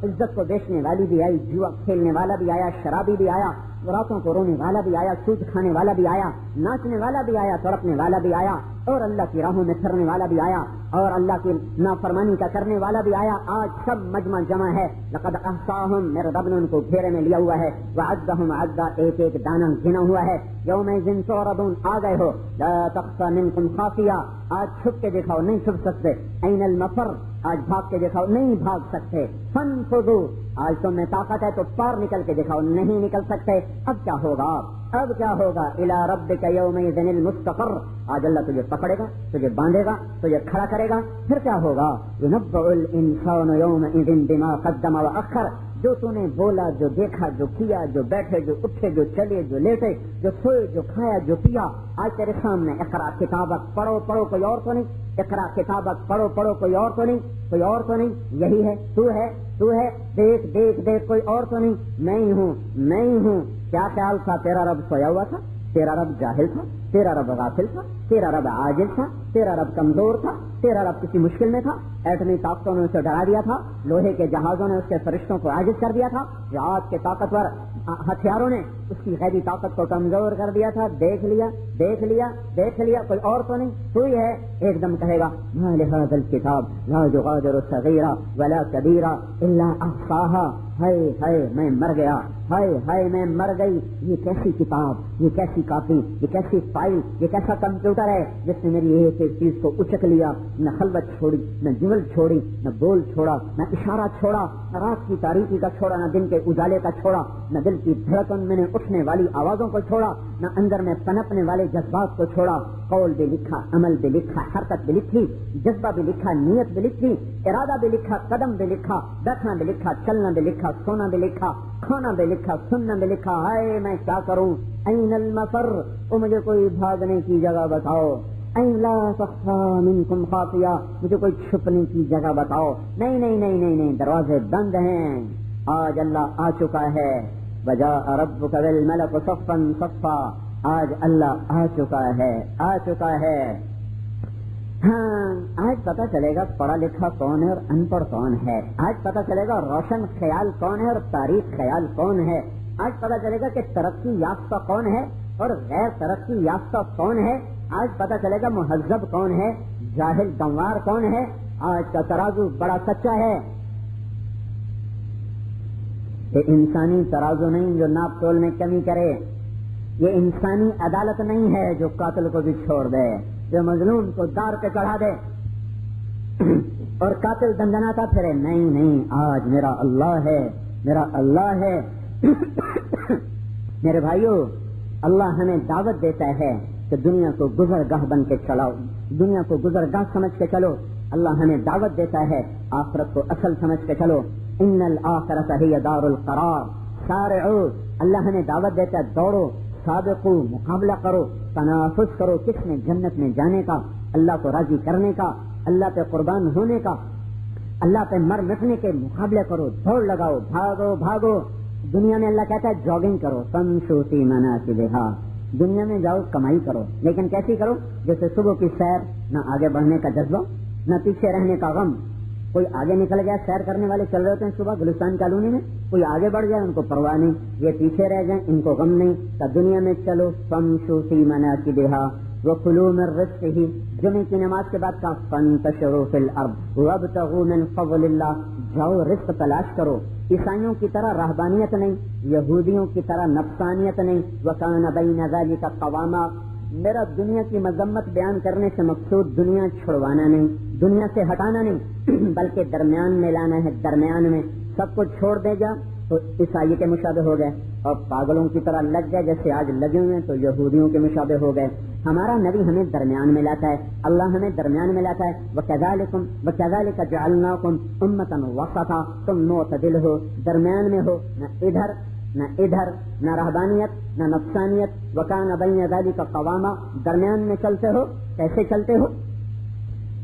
عزت کو بیچنے والی بھی آئی, جوا کھیلنے والا بھی آیا, شرابی بھی آیا, راتوں کو رونے والا بھی آیا, سود کھانے والا بھی آیا, ناچنے والا بھی آیا, تڑپنے والا بھی آیا, اور اللہ کی راہوں میں پھرنے والا بھی آیا, اور اللہ کی نافرمانی کا کرنے والا بھی آیا. آج سب مجمع جمع ہے. لقد احصاہم, میرے رب نے ان کو گھیرے میں لیا ہوا ہے. وعدہم عدا, ایک ایک دانہ گنا ہوا ہے. یومئذ تعرضون, آ گئے ہو. لا تخفى منکم خافیہ, آج چھپ کے دکھاؤ, نہیں چھپ سکتے. این المفر, آج بھاگ کے دکھاؤ, نہیں بھاگ سکتے. فانفذوا, آج تم میں طاقت ہے تو پار نکل کے دکھاؤ, نہیں نکل سکتے. اب کیا ہوگا, اب کیا ہوگا؟ الی ربک یومئذ المستقر, آج اللہ تجھے پکڑے گا, تجھے باندھے گا, تجھے کھڑا کرے گا. پھر کیا ہوگا؟ ینبأ الانسان یومئذ بما قدم واخر, جو تو نے بولا, جو دیکھا, جو کیا, جو بیٹھے, جو اٹھے, جو چلے, جو لیٹے, جو سوئے, جو کھایا, جو پیا, آج تیرے سامنے. اقرا کتابک, پڑھو پڑھو, کوئی اور تو نہیں. اقرا کتابک, پڑھو پڑھو, کوئی اور تو نہیں, کوئی اور تو نہیں. یہی ہے, تو ہے, تو ہے, دیکھ دیکھ دیکھ, کوئی اور تو نہیں. میں ہی ہوں, میں ہی ہوں. کیا خیال تھا تیرا رب سویا ہوا تھا؟ تیرا رب جاہل تھا؟ تیرا رب غافل تھا؟ تیرا رب عاجز تھا؟ تیرا رب کمزور تھا؟ تیرا رب کسی مشکل میں تھا؟ ایٹمی طاقتوں نے اسے ڈرا دیا تھا, لوہے کے جہازوں نے اس کے فرشتوں کو عاجز کر دیا تھا, آج کے طاقتور ہتھیاروں نے اس کی غیبی طاقت کو کمزور کر دیا تھا. دیکھ لیا, دیکھ لیا, دیکھ لیا, کوئی اور تو نہیں, تو ہی ہے. ایک دم کہے گا ما لهذا الكتاب لا يغادر صغيرة ولا كبيرة الا احصاها, ہائے ہائے میں مر گیا, ہائے ہائے میں مر گئی. یہ کیسی کتاب, یہ کیسی کاپی, یہ کیسی فائل, یہ کیسا کمپیوٹر ہے جس نے میری ایک ایک چیز کو اچک لیا. نہ خلوت چھوڑی, نہ جمل چھوڑی, نہ بول چھوڑا, نہ اشارہ چھوڑا, نہ رات کی تاریکی کا چھوڑا, نہ دن کے اجالے کا چھوڑا, نہ دل کی دھڑکن میں نے اٹھنے والی آوازوں کو چھوڑا, نہ اندر میں پنپنے والے جذبات کو چھوڑا. قول بھی لکھا, عمل بھی لکھا, حرکت بھی لکھی, جذبہ بھی لکھا, نیت بھی لکھی, ارادہ بھی لکھا, قدم بھی لکھا, بیٹھنا بھی لکھا, چلنا بھی لکھا, سونا بھی لکھا, کھانا بھی لکھا, سننا بھی لکھا. ہائے میں کیا کروں؟ این المفر, او مجھے کوئی بھاگنے کی جگہ بتاؤ. این لا تخفى منکم خافیہ, مجھے کوئی چھپنے کی جگہ بتاؤ. نہیں نہیں نہیں نہیں نہیں, دروازے بند ہیں. آج اللہ آ چکا ہے. وجاء ربک والملک صفا صفا, آج اللہ آ چکا ہے, آ چکا ہے. ہاں, آج پتہ چلے گا پڑھا لکھا کون ہے اور ان پڑھ کون ہے. آج پتہ چلے گا روشن خیال کون ہے اور تاریخ خیال کون ہے. آج پتہ چلے گا کہ ترقی یافتہ کون ہے اور غیر ترقی یافتہ کون ہے. آج پتہ چلے گا مہذب کون ہے, جاہل گنوار کون ہے. آج کا ترازو بڑا سچا ہے. یہ انسانی ترازو نہیں جو ناپ تول میں کمی کرے. یہ انسانی عدالت نہیں ہے جو قاتل کو بھی چھوڑ دے, جو مظلوم کو دار پہ چڑھا دے اور قاتل دندناتا پھرے. نہیں نہیں, آج میرا اللہ ہے, میرا اللہ ہے. میرے بھائیو, اللہ ہمیں دعوت دیتا ہے کہ دنیا کو گزرگاہ بن کے چلاؤ, دنیا کو گزرگاہ سمجھ کے چلو. اللہ ہمیں دعوت دیتا ہے آخرت کو اصل سمجھ کے چلو. ان الآخرۃ ہی دار القرار, سارعوا, اللہ ہمیں دعوت دیتا ہے دوڑو, سابقو, مقابلہ کرو, تنافس کرو. کس نے جنت میں جانے کا, اللہ کو راضی کرنے کا, اللہ پہ قربان ہونے کا, اللہ پہ مر مٹنے کے مقابلے کرو, دوڑ لگاؤ, بھاگو بھاگو. دنیا میں اللہ کہتا ہے جاگنگ کرو, فامشوا فی مناکبہا, دنیا میں جاؤ کمائی کرو, لیکن کیسی کرو؟ جیسے صبح کی سیر, نہ آگے بڑھنے کا جذبہ, نہ پیچھے رہنے کا غم. کوئی آگے نکل گیا, سیر کرنے والے چل رہے ہوتے ہیں صبح گلستان کالونی میں, کوئی آگے بڑھ جائے ان کو پرواہ نہیں, یہ پیچھے رہ جائیں ان کو غم نہیں. تو دنیا میں چلو, فامشوا فی مناکبہا وکلوا من رزقہ. جمعے کی نماز کے بعد کا فانتشروا فی الارض وابتغوا من فضل اللہ, جاؤ رزق تلاش کرو. عیسائیوں کی طرح رہبانیت نہیں, یہودیوں کی طرح نفسانیت نہیں. وکان بین ذلک قواما, میرا دنیا کی مذمت بیان کرنے سے مقصود دنیا چھڑوانا نہیں, دنیا سے ہٹانا نہیں, بلکہ درمیان میں لانا ہے. درمیان میں سب کو چھوڑ دے گا تو عیسائی کے مشابہ ہو گئے, اور پاگلوں کی طرح لگ گئے جیسے آج لگے ہوئے ہیں تو یہودیوں کے مشابہ ہو گئے. ہمارا نبی ہمیں درمیان میں لاتا ہے, اللہ ہمیں درمیان میں لاتا ہے. وَكَذَلِكَ جَعَلْنَاكُمْ أُمَّةً وَسَطًا, تم معتدل ہو, درمیان میں ہو, نہ ادھر نہ ادھر, نہ رہبانیت نہ نفسانیت. وَكَانَ بَيْنَ ذَلِكَ قَوَامًا, درمیان میں چلتے ہو. کیسے چلتے ہو؟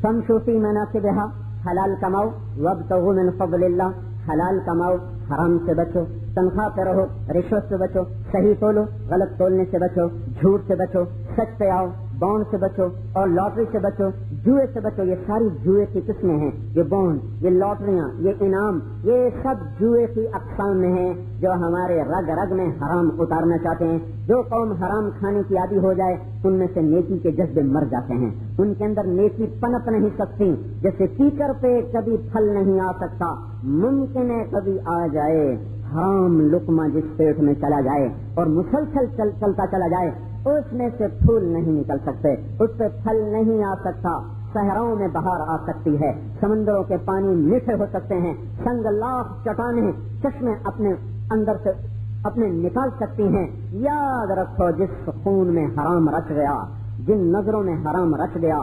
فَامْشُوا فِي مَنَاكِبِهَا, حلال کماؤ، وابتغوا من فضل اللہ، حلال کماؤ، حرام سے بچو، تنخواہ پہ رہو، رشوت سے بچو، صحیح تولو، غلط تولنے سے بچو، جھوٹ سے بچو، سچ پہ آؤ، بانڈ سے بچو اور لاٹری سے بچو، جوئے سے بچو۔ یہ ساری جوئے کی قسمیں ہیں، یہ بانڈ، یہ لاٹریاں، یہ انعام، یہ سب جوئے کی اقسام میں ہیں جو ہمارے رگ رگ میں حرام اتارنا چاہتے ہیں۔ جو قوم حرام کھانے کی عادی ہو جائے ان میں سے نیکی کے جذبے مر جاتے ہیں، ان کے اندر نیکی پنپ نہیں سکتی۔ جیسے کیکر پہ کبھی پھل نہیں آ سکتا، ممکن ہے کبھی آ جائے حرام لقمہ جس پیٹ میں چلا جائے اور مسلسل چلتا چلا جائے، اس میں سے پھول نہیں نکل سکتے، اس پہ پھل نہیں آ سکتا۔ صحراؤں میں بہار آ سکتی ہے، سمندروں کے پانی میٹھے ہو سکتے ہیں، سنگ لاکھ چٹانیں چشمے اپنے اندر سے اپنے نکال سکتی ہیں۔ یاد رکھو، جس خون میں حرام رچ گیا، جن نظروں میں حرام رچ گیا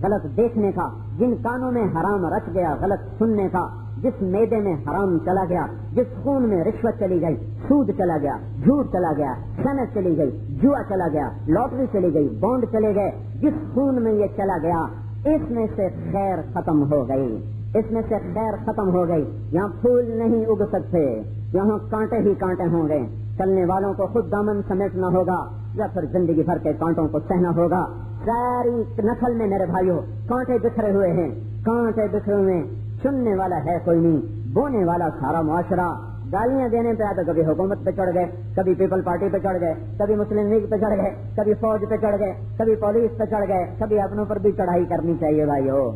غلط دیکھنے کا، جن کانوں میں حرام رچ گیا غلط سننے کا، جس میدے میں حرام چلا گیا، جس خون میں رشوت چلی گئی، سود چلا گیا، جھوٹ چلا گیا، صنعت چلی گئی، جوا چلا گیا، لاٹری چلی گئی، بانڈ چلے گئے، جس خون میں یہ چلا گیا، اس میں سے خیر ختم ہو گئی، اس میں سے خیر ختم ہو گئی۔ یہاں پھول نہیں اگ سکتے، یہاں کانٹے ہی کانٹے ہوں گے۔ چلنے والوں کو خود دامن سمیٹنا ہوگا یا پھر زندگی بھر کے کانٹوں کو سہنا ہوگا۔ ساری نسل میں میرے بھائیوں کانٹے بکھرے ہوئے ہیں، کانٹے بکھرے ہوئے، چننے والا ہے کوئی نہیں، بونے والا سارا معاشرہ۔ گالیاں دینے پہ آتا، کبھی حکومت پہ چڑھ گئے، کبھی پیپل پارٹی پہ چڑھ گئے، کبھی مسلم لیگ پہ چڑھ گئے، کبھی فوج پہ چڑھ گئے، کبھی پولیس پہ چڑھ گئے۔ کبھی اپنوں پر بھی چڑھائی کرنی چاہیے بھائیو،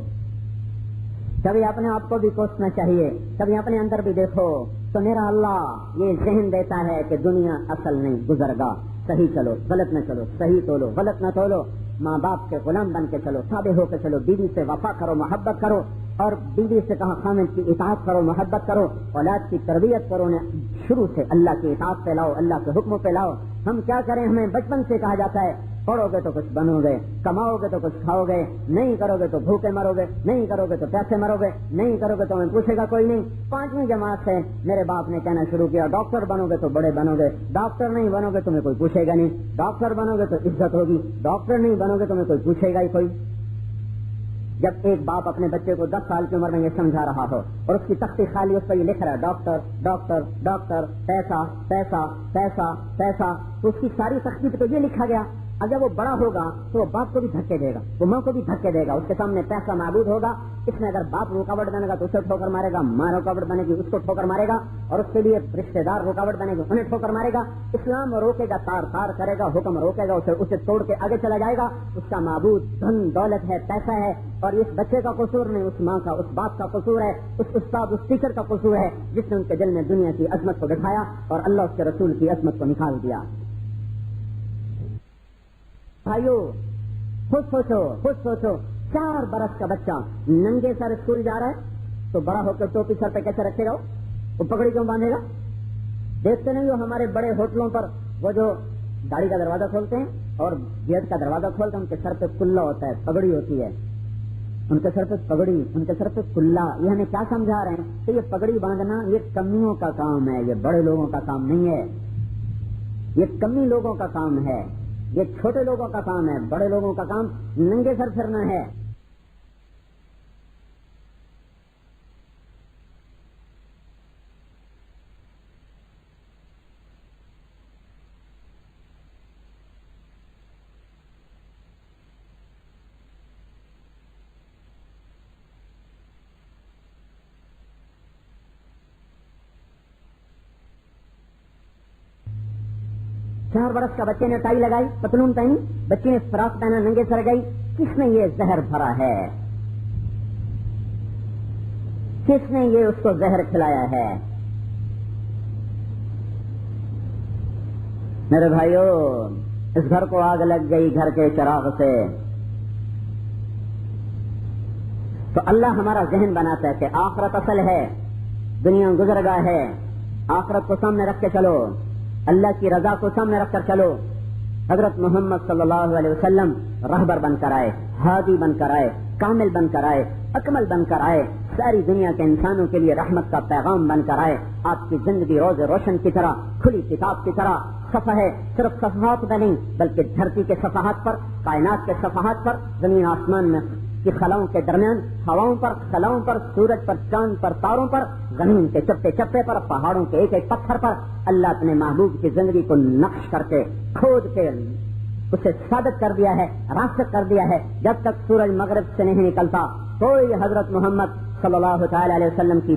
کبھی اپنے آپ کو بھی کوسنا چاہیے، کبھی اپنے اندر بھی دیکھو۔ تو میرا اللہ یہ ذہن دیتا ہے کہ دنیا اصل نہیں، گزرگاہ، صحیح چلو، غلط نہ چلو، صحیح تولو، غلط نہ تولو، ماں باپ کے غلام بن کے چلو، تابع ہو کے چلو، بیوی سے وفا کرو، محبت کرو، اور بیوی سے کہا خامد کی اطاعت کرو، محبت کرو، اولاد کی تربیت کرو، شروع سے اللہ کی اطاعت پہ لاؤ، اللہ کے حکموں پہ لاؤ۔ ہم کیا کریں، ہمیں بچپن سے کہا جاتا ہے پڑھو گے تو کچھ بنو گے، کماؤ گے تو کچھ کھاؤ گے، نہیں کرو گے تو بھوکے مرو گے، نہیں کرو گے تو پیسے مرو گے، نہیں کرو گے تو ہمیں پوچھے گا کوئی نہیں۔ 5ویں جماعت سے میرے باپ نے کہنا شروع کیا ڈاکٹر بنو گے تو بڑے بنو گے، ڈاکٹر نہیں بنو گے تمہیں کوئی پوچھے گا نہیں، ڈاکٹر بنو گے تو عزت ہوگی، ڈاکٹر نہیں بنو گے تمہیں کوئی پوچھے گا ہی کوئی۔ جب ایک باپ اپنے بچے کو 10 سال کی عمر میں یہ سمجھا رہا ہو اور اس کی تختی خالی، اس پر یہ لکھ رہا ہے ڈاکٹر ڈاکٹر ڈاکٹر، پیسہ پیسہ پیسہ پیسہ، تو اس کی ساری تختی پہ تو یہ لکھا گیا۔ اگر وہ بڑا ہوگا تو وہ باپ کو بھی دھکے دے گا، وہ ماں کو بھی دھکے دے گا، اس کے سامنے پیسہ معبود ہوگا۔ اس میں اگر باپ رکاوٹ بنے گا تو اسے ٹھوکر مارے گا، ماں رکاوٹ بنے گی اس کو ٹھوکر مارے گا، اور اس کے لیے رشتے دار رکاوٹ بنے گا انہیں ٹھوکر مارے گا۔ اسلام روکے گا، تار تار کرے گا، حکم روکے گا، اسے توڑ کے آگے چلا جائے گا۔ اس کا معبود دھن دولت ہے، پیسہ ہے، اور اس بچے کا قصور نہیں، اس ماں کا، اس باپ کا قصور ہے، اس استاد اس ٹیچر کا قصور ہے جس نے ان کے دل میں دنیا کی عظمت کو بٹھایا اور اللہ اس کے رسول کی عظمت کو نکال دیا۔ بھائیو خود سوچو، خود سوچو، 4 برس کا بچہ ننگے سر اسکول جا رہا ہے تو بڑا ہو کر ٹوپی سر پہ کیسے رکھے گا؟ وہ پگڑی کیوں باندھے گا؟ دیکھتے نہیں ہو ہمارے بڑے ہوٹلوں پر وہ جو گاڑی کا دروازہ کھولتے ہیں اور گیٹ کا دروازہ کھولتے ہیں، ان کے سر پہ کلا ہوتا ہے، پگڑی ہوتی ہے، ان کے سر پہ پگڑی، ان کے سر پہ کلا۔ یہ ہمیں کیا سمجھا رہے ہیں کہ یہ پگڑی باندھنا یہ کمیوں کا کام ہے، یہ بڑے لوگوں کا کام نہیں ہے، یہ کمی لوگوں کا کام ہے، یہ چھوٹے لوگوں کا کام ہے، بڑے لوگوں کا کام ننگے سر پھرنا ہے۔ چار برس کا بچے نے ٹائی لگائی، پتلون پہنی، بچے نے فراق پہنا، ننگے سر گئی، کس نے یہ زہر بھرا ہے؟ کس نے یہ اس کو زہر کھلایا ہے؟ میرے بھائیو، اس گھر کو آگ لگ گئی گھر کے چراغ سے، تو اللہ ہمارا ذہن بناتا ہے کہ آخرت اصل ہے، دنیا گزرگاہ ہے، آخرت کو سامنے رکھ کے چلو، اللہ کی رضا کو سامنے رکھ کر چلو۔ حضرت محمد صلی اللہ علیہ وسلم رہبر بن کر آئے، ہادی بن کر آئے، کامل بن کر آئے، اکمل بن کر آئے، ساری دنیا کے انسانوں کے لیے رحمت کا پیغام بن کر آئے۔ آپ کی زندگی روز روشن کی طرح، کھلی کتاب کی طرح صفحہ ہے، صرف صفحات میں نہیں بلکہ دھرتی کے صفحات پر، کائنات کے صفحات پر، زمین آسمان میں کی خلاؤں کے درمیان، ہواؤں پر، خلاؤں پر، سورج پر، چاند پر، تاروں پر، زمین کے چپے چپے پر، پہاڑوں کے ایک ایک پتھر پر اللہ اپنے محبوب کی زندگی کو نقش کر کے، کھود کے اسے ثابت کر دیا ہے، راسخ کر دیا ہے. جب تک سورج مغرب سے نہیں نکلتا کوئی حضرت محمد صلی اللہ تعالی علیہ وسلم کی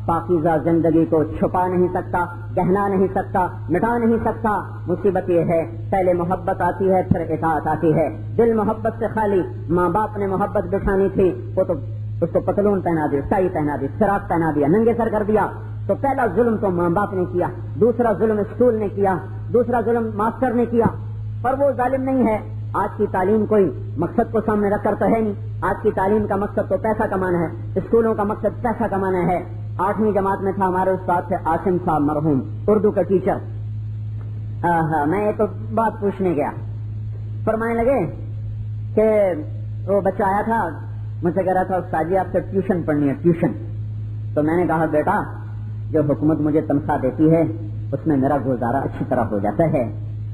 پاکیزہ زندگی کو چھپا نہیں سکتا، کہنا نہیں سکتا، مٹا نہیں سکتا. مصیبت یہ ہے پہلے محبت آتی ہے پھر اطاعت آتی ہے. دل محبت سے خالی، ماں باپ نے محبت بٹھانی تھی، وہ تو اس کو پتلون پہنا دی، ٹائی پہنا دی، فراق پہنا دیا، ننگے سر کر دیا. تو پہلا ظلم تو ماں باپ نے کیا، دوسرا ظلم اسکول نے کیا، دوسرا ظلم ماسٹر نے کیا. پر وہ ظالم نہیں ہے. آج کی تعلیم کوئی مقصد کو سامنے رکھ کر تو ہے نہیں. آج کی تعلیم کا مقصد تو پیسہ کمانا ہے، اسکولوں کا مقصد پیسہ کمانا ہے. 8ویں جماعت میں تھا ہمارے استاد تھے عاصم صاحب مرحوم، اردو کا ٹیچر. میں ایک بات پوچھنے گیا، فرمانے لگے کہ وہ بچہ آیا تھا مجھ سے کہہ رہا تھا استاد جی آپ سے ٹیوشن پڑھنی ہے، ٹیوشن. تو میں نے کہا بیٹا جو حکومت مجھے تنخواہ دیتی ہے اس میں میرا گزارا اچھی طرح ہو جاتا ہے،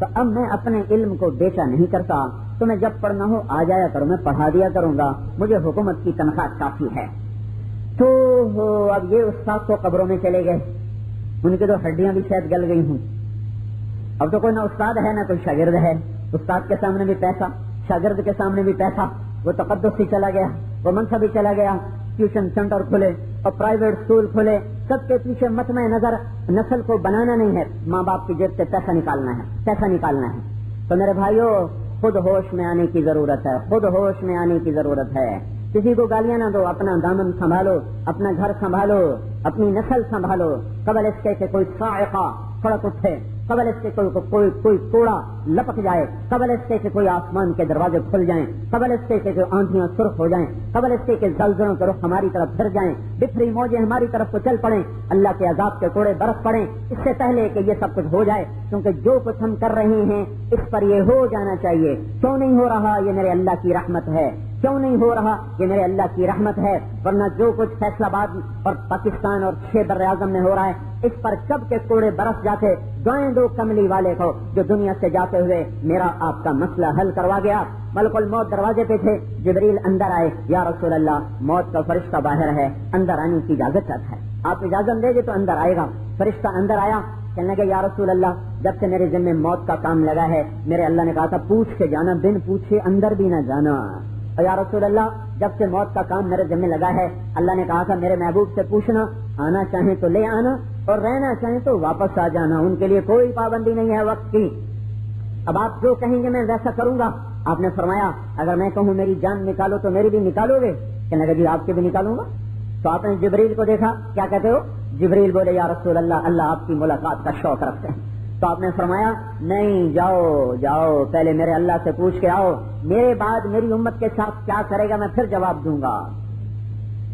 تو اب میں اپنے علم کو بیچا نہیں کرتا، تو میں جب پڑھنا ہو آ جایا کروں، میں پڑھا دیا کروں گا، مجھے حکومت کی تنخواہ کافی ہے. تو اب یہ استاد تو قبروں میں چلے گئے، ان کی تو ہڈیاں بھی شاید گل گئی ہوں. اب تو کوئی نہ استاد ہے نہ کوئی شاگرد ہے. استاد کے سامنے بھی پیسہ، شاگرد کے سامنے بھی پیسہ. وہ تقدس ہی چلا گیا، وہ منصب ہی چلا گیا. ٹیوشن سینٹر کھلے اور پرائیویٹ اسکول کھلے، سب کے پیچھے مطمع نظر نسل کو بنانا نہیں ہے، ماں باپ کی جیب سے پیسہ نکالنا ہے، پیسہ نکالنا ہے. تو میرے بھائیوں خود ہوش میں آنے کی ضرورت ہے، خود ہوش میں آنے کی ضرورت ہے. کسی کو گالیاں نہ دو، اپنا دامن سنبھالو، اپنا گھر سنبھالو، اپنی نسل سنبھالو. قبل اس کے کہ کوئی صاعقہ سڑک اٹھے، قبل اس کے کوئی کوڑا لپک جائے، قبل اس کے کہ کوئی آسمان کے دروازے کھل جائیں، قبل اس کے کہ آندھیاں سرخ ہو جائیں، قبل اس کے کہ زلزلوں کے رخ ہماری طرف پھر جائیں، بکھری موجیں ہماری طرف کو چل پڑیں، اللہ کے عذاب کے کوڑے برف پڑیں، اس سے پہلے کہ یہ سب کچھ ہو جائے. کیونکہ جو کچھ ہم کر رہے ہیں اس پر یہ ہو جانا چاہیے. کیوں نہیں ہو رہا؟ یہ میرے اللہ کی رحمت ہے. کیوں نہیں ہو رہا؟ یہ میرے اللہ کی رحمت ہے. ورنہ جو کچھ فیصلہ آباد اور پاکستان اور 6 بر اعظم میں ہو رہا ہے اس پر کب کے کوڑے برس جاتے. دعائیں دو کملی والے کو جو دنیا سے جاتے ہوئے میرا آپ کا مسئلہ حل کروا گیا. ملک الموت دروازے پہ تھے، جبریل اندر آئے، یا رسول اللہ موت کا فرشتہ باہر ہے، اندر آنے کی اجازت چاہتا ہے، آپ اجازت دے گے تو اندر آئے گا. فرشتہ اندر آیا، کہنے لگے یا رسول اللہ جب سے میرے ذمہ موت کا کام لگا ہے میرے اللہ نے کہا تھا پوچھ کے جانا، بن پوچھے اندر بھی نہ جانا. اور یا رسول اللہ جب سے موت کا کام میرے ذمہ لگا ہے اللہ نے کہا تھا میرے محبوب سے پوچھنا، آنا چاہیں تو لے آنا اور رہنا چاہیں تو واپس آ جانا، ان کے لیے کوئی پابندی نہیں ہے وقت کی. اب آپ جو کہیں گے میں ویسا کروں گا. آپ نے فرمایا اگر میں کہوں میری جان نکالو تو میری بھی نکالو گے؟ کہنے لگا جی آپ کی بھی نکالوں گا. تو آپ نے جبریل کو دیکھا، کیا کہتے ہو؟ جبریل بولے یا رسول اللہ اللہ آپ کی ملاقات کا شوق رکھتے ہیں. تو آپ نے فرمایا نہیں، جاؤ جاؤ پہلے میرے اللہ سے پوچھ کے آؤ، میرے بعد میری امت کے ساتھ کیا کرے گا میں پھر جواب دوں گا.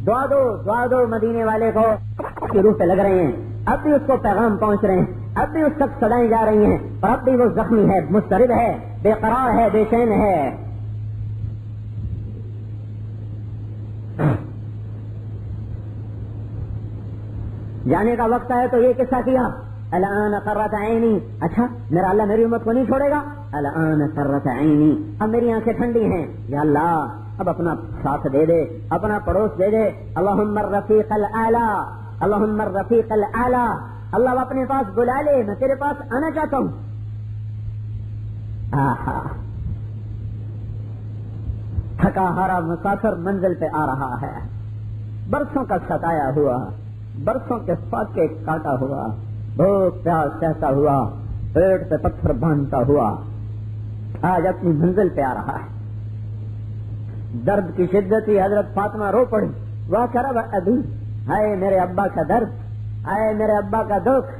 دعا دو مدینے والے کو کی روح پہ لگ رہے ہیں، اب بھی اس کو پیغام پہنچ رہے ہیں، اب بھی اس تک صدائیں جا رہی ہیں، اور اب بھی وہ زخمی ہے، مضطرب ہے، بے قرار ہے، بے چین ہے. جانے کا وقت ہے تو یہ قصہ کیا، الان قرۃ عینی، اچھا میرا اللہ میری امت کو نہیں چھوڑے گا؟ الان قرۃ عینی، اب میری آنکھیں ٹھنڈی ہیں، یا اللہ اب اپنا ساتھ دے دے، اپنا پڑوس دے دے. اللہم الرفیق الاعلی، اللہم الرفیق الاعلی، اللہ اپنے پاس بلا لے، میں تیرے پاس آنا چاہتا ہوں. آہا تھکا ہارا مسافر منزل پہ آ رہا ہے، برسوں کا ستایا ہوا، برسوں کے فاقے کاٹا ہوا، بھوک پیاس سہتا ہوا، پیٹ پہ پتھر باندھتا ہوا، آج اپنی منزل پہ آ رہا ہے. درد کی شدت ہی حضرت فاطمہ رو پڑی، وہ کرب ابھی، ہائے میرے ابا کا درد، ہائے میرے ابا کا دکھ.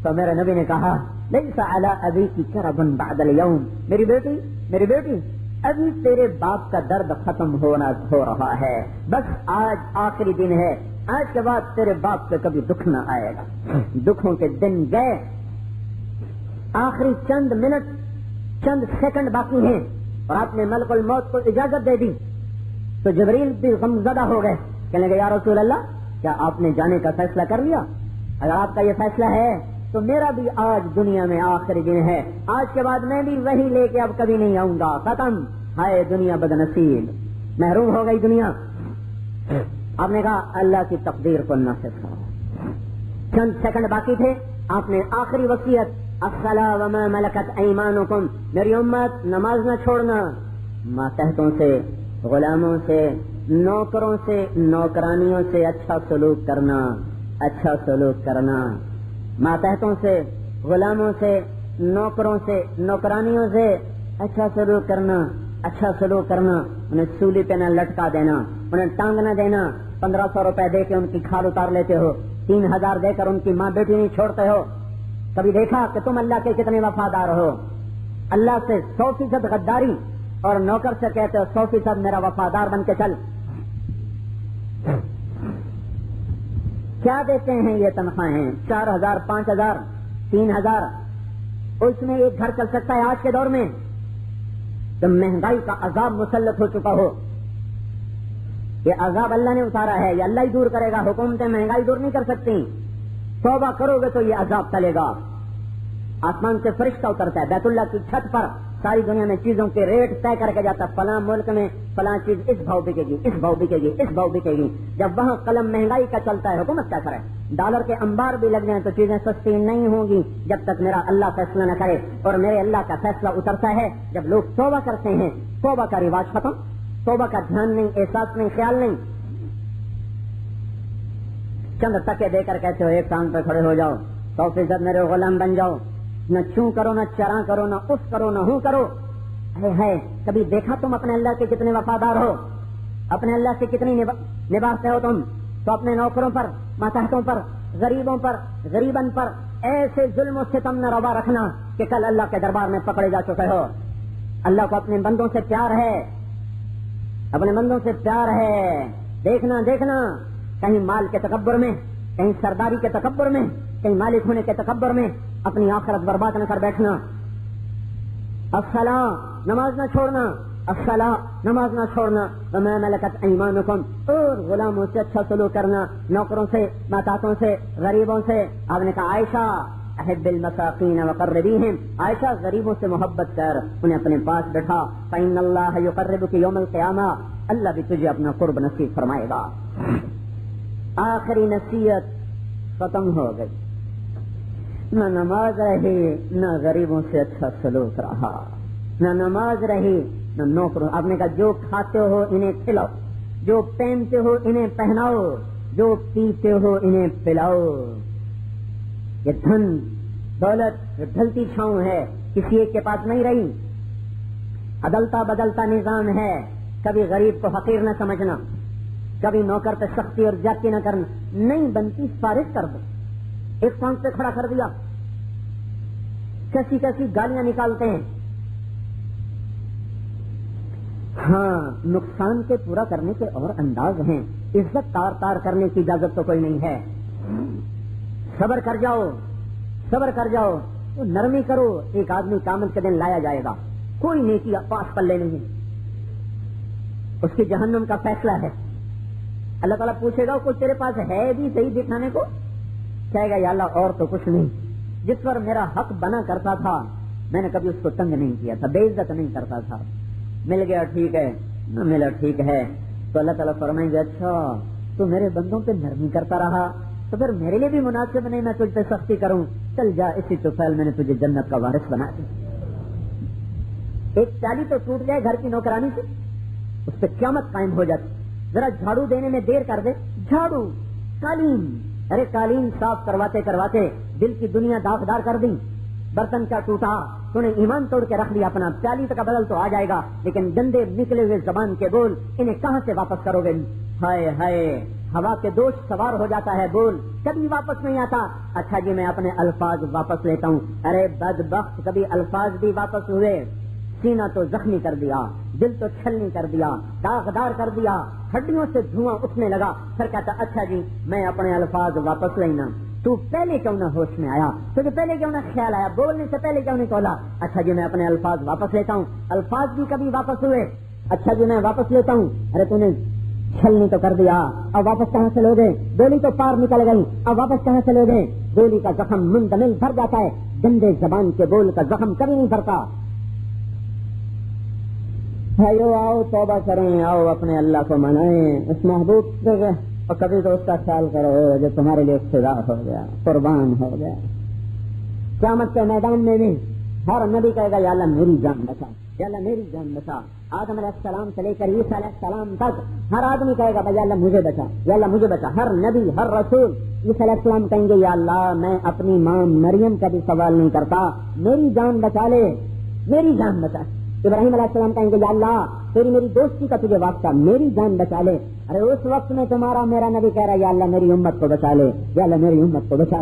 تو میرے نبی نے کہا لیس علی ابی کی کرب بعد الیوم، میری بیٹی ابھی تیرے باپ کا درد ختم ہو رہا ہے، بس آج آخری دن ہے، آج کے بعد تیرے باپ پہ کبھی دکھ نہ آئے گا. دکھوں کے دن گئے، آخری چند منٹ چند سیکنڈ باقی ہیں اور آپ نے ملک الموت کو اجازت دے دی. تو جبریل بھی غمزدہ ہو گئے، کہنے لگے یا رسول اللہ کیا آپ نے جانے کا فیصلہ کر لیا؟ اگر آپ کا یہ فیصلہ ہے تو میرا بھی آج دنیا میں آخری دن ہے، آج کے بعد میں بھی وہی لے کے اب کبھی نہیں آؤں گا، ختم. ہائے دنیا بدنصیب، محروم ہو گئی دنیا. آپ نے کہا اللہ کی تقدیر کو نافذ کرو. چند سیکنڈ باقی تھے, آپ نے آخری وصیت الصلاۃ وما ملکت ایمانکم, میری امت نماز نہ چھوڑنا, ماتحتوں سے, غلاموں سے, نوکروں سے, نوکرانیوں سے اچھا سلوک کرنا, اچھا سلوک کرنا. ماتحتوں سے, غلاموں سے, نوکروں سے, نوکرانیوں سے اچھا سلوک کرنا, اچھا سلوک کرنا. انہیں سولی پہ نہ لٹکا دینا, انہیں ٹانگ نہ دینا. 1500 روپے دے کے ان کی کھال اتار لیتے ہو, 3000 دے کر ان کی ماں بیٹی نہیں چھوڑتے ہو. کبھی دیکھا کہ تم اللہ کے کتنے وفادار ہو؟ اللہ سے 100% غداری اور نوکر سے کہتے ہو 100% میرا وفادار بن کے چل. کیا دیتے ہیں یہ تنخواہیں؟ 4000, 5000, 3000. اس میں ایک گھر چل سکتا ہے آج کے دور میں جب مہنگائی کا عذاب مسلط ہو چکا ہو. یہ عذاب اللہ نے اتارا ہے, یہ اللہ ہی دور کرے گا. حکومتیں مہنگائی دور نہیں کر سکتی. توبہ کرو گے تو یہ عذاب ٹلے گا. آسمان سے فرشتہ اترتا ہے, بیت اللہ کی چھت پر ساری دنیا میں چیزوں کے ریٹ طے کر کے جاتا ہے. فلاں ملک میں فلاں چیز اس بھاؤ بکے گی, اس بھاؤ بکے گی, اس بھاؤ بکے گی. جب وہاں قلم مہنگائی کا چلتا ہے, حکومت کیا کرے؟ ڈالر کے انبار بھی لگ جائیں تو چیزیں سستی نہیں ہوں گی جب تک میرا اللہ فیصلہ نہ کرے. اور میرے اللہ کا فیصلہ اترتا ہے جب لوگ توبہ کرتے ہیں. توبہ کا رواج ختم, توبہ کا دھیان نہیں, احساس نہیں, خیال نہیں. چند تکے دے کر کہتے ہو ایک ٹانگ پہ کھڑے ہو جاؤ, 100% میرے غلام بن جاؤ. نہ چوں کرو, نہ چراں کرو, نہ اس کرو, نہ ہوں کرو. ہے کبھی دیکھا تم اپنے اللہ کے کتنے وفادار ہو؟ اپنے اللہ سے کتنی نبھاتے ہو تم؟ تو اپنے نوکروں پر, ماتحتوں پر, غریبوں پر, غریبن پر ایسے ظلم و ستم نہ روا رکھنا کہ کل اللہ کے دربار میں پکڑے جا چکے ہو. اللہ کو اپنے بندوں سے پیار ہے, اپنے بندوں سے پیار ہے. دیکھنا دیکھنا کہیں مال کے تکبر میں, کہیں سرداری کے تکبر میں, کہیں مالک ہونے کے تکبر میں اپنی آخرت برباد نہ کر بیٹھنا. الصلاۃ, نماز نہ چھوڑنا, الصلاۃ, نماز نہ چھوڑنا. وما ملکت ایمانکم, اور غلاموں سے اچھا سلوک کرنا, نوکروں سے, ماتحتوں سے, غریبوں سے. آپ نے کہا عائشہ احب المساکین وقربیہم, عائشہ غریبوں سے محبت کر, انہیں اپنے پاس بٹھا. فإن اللہ یقربک یوم القیامہ, اللہ بھی تجھے اپنا قرب نصیب فرمائے گا. آخری نصیحت ختم ہو گئی. نہ نماز رہی, نہ غریبوں سے اچھا سلوک رہا. نہ نماز رہی, نہ نوکروں. آپ نے کہا جو کھاتے ہو انہیں کھلاؤ, جو پہنتے ہو انہیں پہناؤ, جو پیتے ہو انہیں پلاؤ. یہ دھن دولت ڈھلتی چھاؤں ہے, کسی ایک کے پاس نہیں رہی. عدلتا بدلتا نظام ہے. کبھی غریب کو حقیر نہ سمجھنا, کبھی نوکر پہ سختی اور زیادتی نہ کرنا. نہیں بنتی فارغ کر دو. ایک ٹانگ پہ کھڑا کر دیا, کیسی کیسی گالیاں نکالتے ہیں. ہاں نقصان کے پورا کرنے کے اور انداز ہیں. عزت تار تار کرنے کی اجازت تو کوئی نہیں ہے. صبر کر جاؤ, صبر کر جاؤ, تو نرمی کرو. ایک آدمی قیامت کے دن لایا جائے گا, کوئی نیکی پاس پلے نہیں, اس کی جہنم کا فیصلہ ہے. اللہ تعالیٰ پوچھے گا کچھ تیرے پاس ہے بھی صحیح دکھانے کو؟ کہے گا یا اللہ اور تو کچھ نہیں. جس پر میرا حق بنا کرتا تھا میں نے کبھی اس کو تنگ نہیں کیا تھا, بے عزت نہیں کرتا تھا. مل گیا ٹھیک ہے, نہ ملا ٹھیک ہے. تو اللہ تعالیٰ فرمائیں گے اچھا تو میرے بندوں پہ نرمی کرتا رہا تو پھر میرے لیے بھی مناسب نہیں میں تجھ پہ سختی کروں. چل جا, اسی طفیل میں نے تجھے جنت کا وارث بنا دیا. ایک چالی تو ٹوٹ جائے گھر کی نوکرانی سے, اس پہ قیامت قائم ہو جاتی. ذرا جھاڑو دینے میں دیر کر دے, جھاڑو, قالین, ارے قالین صاف کرواتے کرواتے دل کی دنیا داغدار کر دی. برتن کیا ٹوٹا, تو نے ایمان توڑ کے رکھ لیا اپنا. 40 کا بدل تو آ جائے گا, لیکن گندے نکلے ہوئے زبان کے بول انہیں کہاں سے واپس کرو گے؟ ہائے ہائے, ہوا کے دوش سوار ہو جاتا ہے بول, کبھی واپس نہیں آتا. اچھا جی میں اپنے الفاظ واپس لیتا ہوں. ارے بدبخت, کبھی الفاظ بھی واپس ہوئے, سینہ تو زخمی کر دیا, دل تو چھلنی کر دیا, داغدار کر دیا, ہڈیوں سے دھواں اٹھنے لگا. پھر کہتا اچھا جی میں اپنے الفاظ واپس لینا. تو پہلے کیوں نہ ہوش میں آیا, تجھے پہلے کیوں نہ خیال آیا, بولنے سے پہلے کیوں نہیں تولا؟ اچھا جی میں اپنے الفاظ واپس لیتا ہوں. الفاظ بھی کبھی واپس ہوئے. اچھا جی میں واپس لیتا ہوں. ارے تو نے چھلنی تو کر دیا, اب واپس کہاں سے لوگے؟ گولی تو پار نکل گئی, اب واپس کہاں سے لوگے؟ گولی کا زخم مندمل بھر جاتا ہے, گندے زبان کے بول کا زخم کبھی نہیں بھرتا. بھائیو آؤ توبہ کریں، آؤ اپنے اللہ کو منائیں، اس محبوب سے، اور کبھی تو اس کا خیال کرو جو تمہارے لیے فدا ہو گیا، قربان ہو گیا۔ قیامت کے میدان میں بھی ہر نبی کہے گا یا اللہ میری جان بچا، یا اللہ میری جان بچا۔ آدم علیہ السلام سے لے کر عیسیٰ علیہ السلام تک ہر آدمی کہے گا یا اللہ مجھے بچا، یا اللہ مجھے بچا۔ ہر نبی، ہر رسول عیسیٰ علیہ السلام کہیں گے یا اللہ میں اپنی ماں مریم کا بھی سوال نہیں کرتا، میری جان بچا لے، میری جان بچا۔ ابراہیم علیہ السلام کہیں گے یا اللہ تیری میری دوستی کا تجھے واسطہ، میری جان بچا لے۔ ارے اس وقت میں تمہارا میرا نبی کہہ رہا ہے یا اللہ میری امت کو بچا لے، یا اللہ میری امت کو بچا۔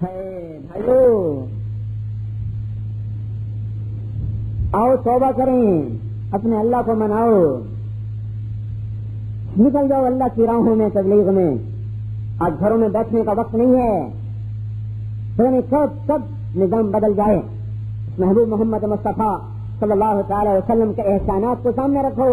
بھائیو آؤ توبہ کریں، اپنے اللہ کو مناؤ، نکل جاؤ اللہ کی راہوں میں، تبلیغ میں۔ آج گھروں میں بیٹھنے کا وقت نہیں ہے، کب نظام بدل جائے۔ محبوب محمد مصطفیٰ صلی اللہ تعالی وسلم کے احسانات کو سامنے رکھو۔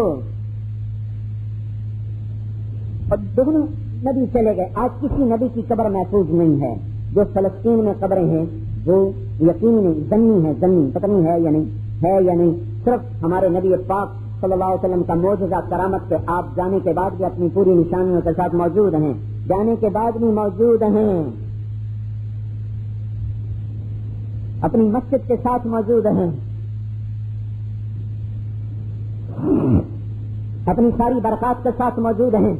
اور دگنے نبی چلے گئے، آج کسی نبی کی قبر محفوظ نہیں ہے۔ جو فلسطین میں قبریں ہیں وہ یقینی نہیں، ضمنی ہے، ضمنی، پتہ نہیں ہے یا نہیں، ہے یا نہیں۔ صرف ہمارے نبی پاک صلی اللہ علیہ وسلم کا معجزہ کرامت کے آپ جانے کے بعد بھی اپنی پوری نشانیوں کے ساتھ موجود ہیں، جانے کے بعد بھی موجود ہیں، اپنی مسجد کے ساتھ موجود ہیں، اپنی ساری برکات کے ساتھ موجود ہیں۔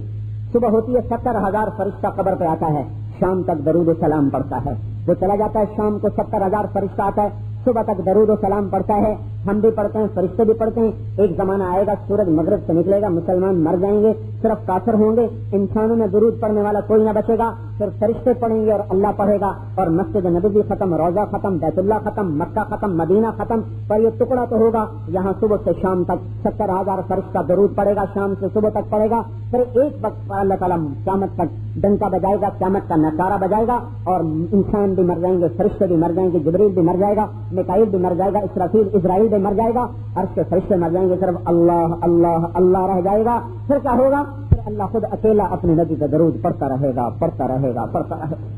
صبح ہوتی ہے 70,000 فرشتہ قبر پہ آتا ہے، شام تک درود و سلام پڑتا ہے، وہ چلا جاتا ہے، شام کو 70,000 فرشتہ آتا ہے، صبح تک درود و سلام پڑتا ہے، ہم بھی پڑھتے ہیں، فرشتے بھی پڑھتے ہیں۔ ایک زمانہ آئے گا سورج مغرب سے نکلے گا، مسلمان مر جائیں گے، صرف کافر ہوں گے، انسانوں میں درود پڑھنے والا کوئی نہ بچے گا، پھر فرشتے پڑھیں گے اور اللہ پڑھے گا، اور مسجد نبوی ختم، روضہ ختم، بیت اللہ ختم، مکہ ختم، مدینہ ختم، پر یہ ٹکڑا تو ہوگا یہاں صبح سے شام تک 70,000 فرشتہ درود پڑے گا، شام سے صبح تک پڑے گا، پھر ایک وقت پر اللہ تعالیٰ قیامت تک ڈنکا بجائے گا، قیامت کا نکارہ بجائے گا، اور انسان بھی مر جائیں گے، فرشتے بھی مر جائیں گے، جبریل بھی مر جائے گا، میکائیل بھی مر جائے گا، اسرافیل بھی مر جائے گا، عرش کے فرشتے مر جائیں گے، صرف اللہ اللہ اللہ رہ جائے گا۔ پھر کیا ہوگا؟ پھر اللہ خود اکیلا اپنے نبی کا درود پڑھتا رہے گا، پڑھتا رہے گا، پڑھتا رہے گا۔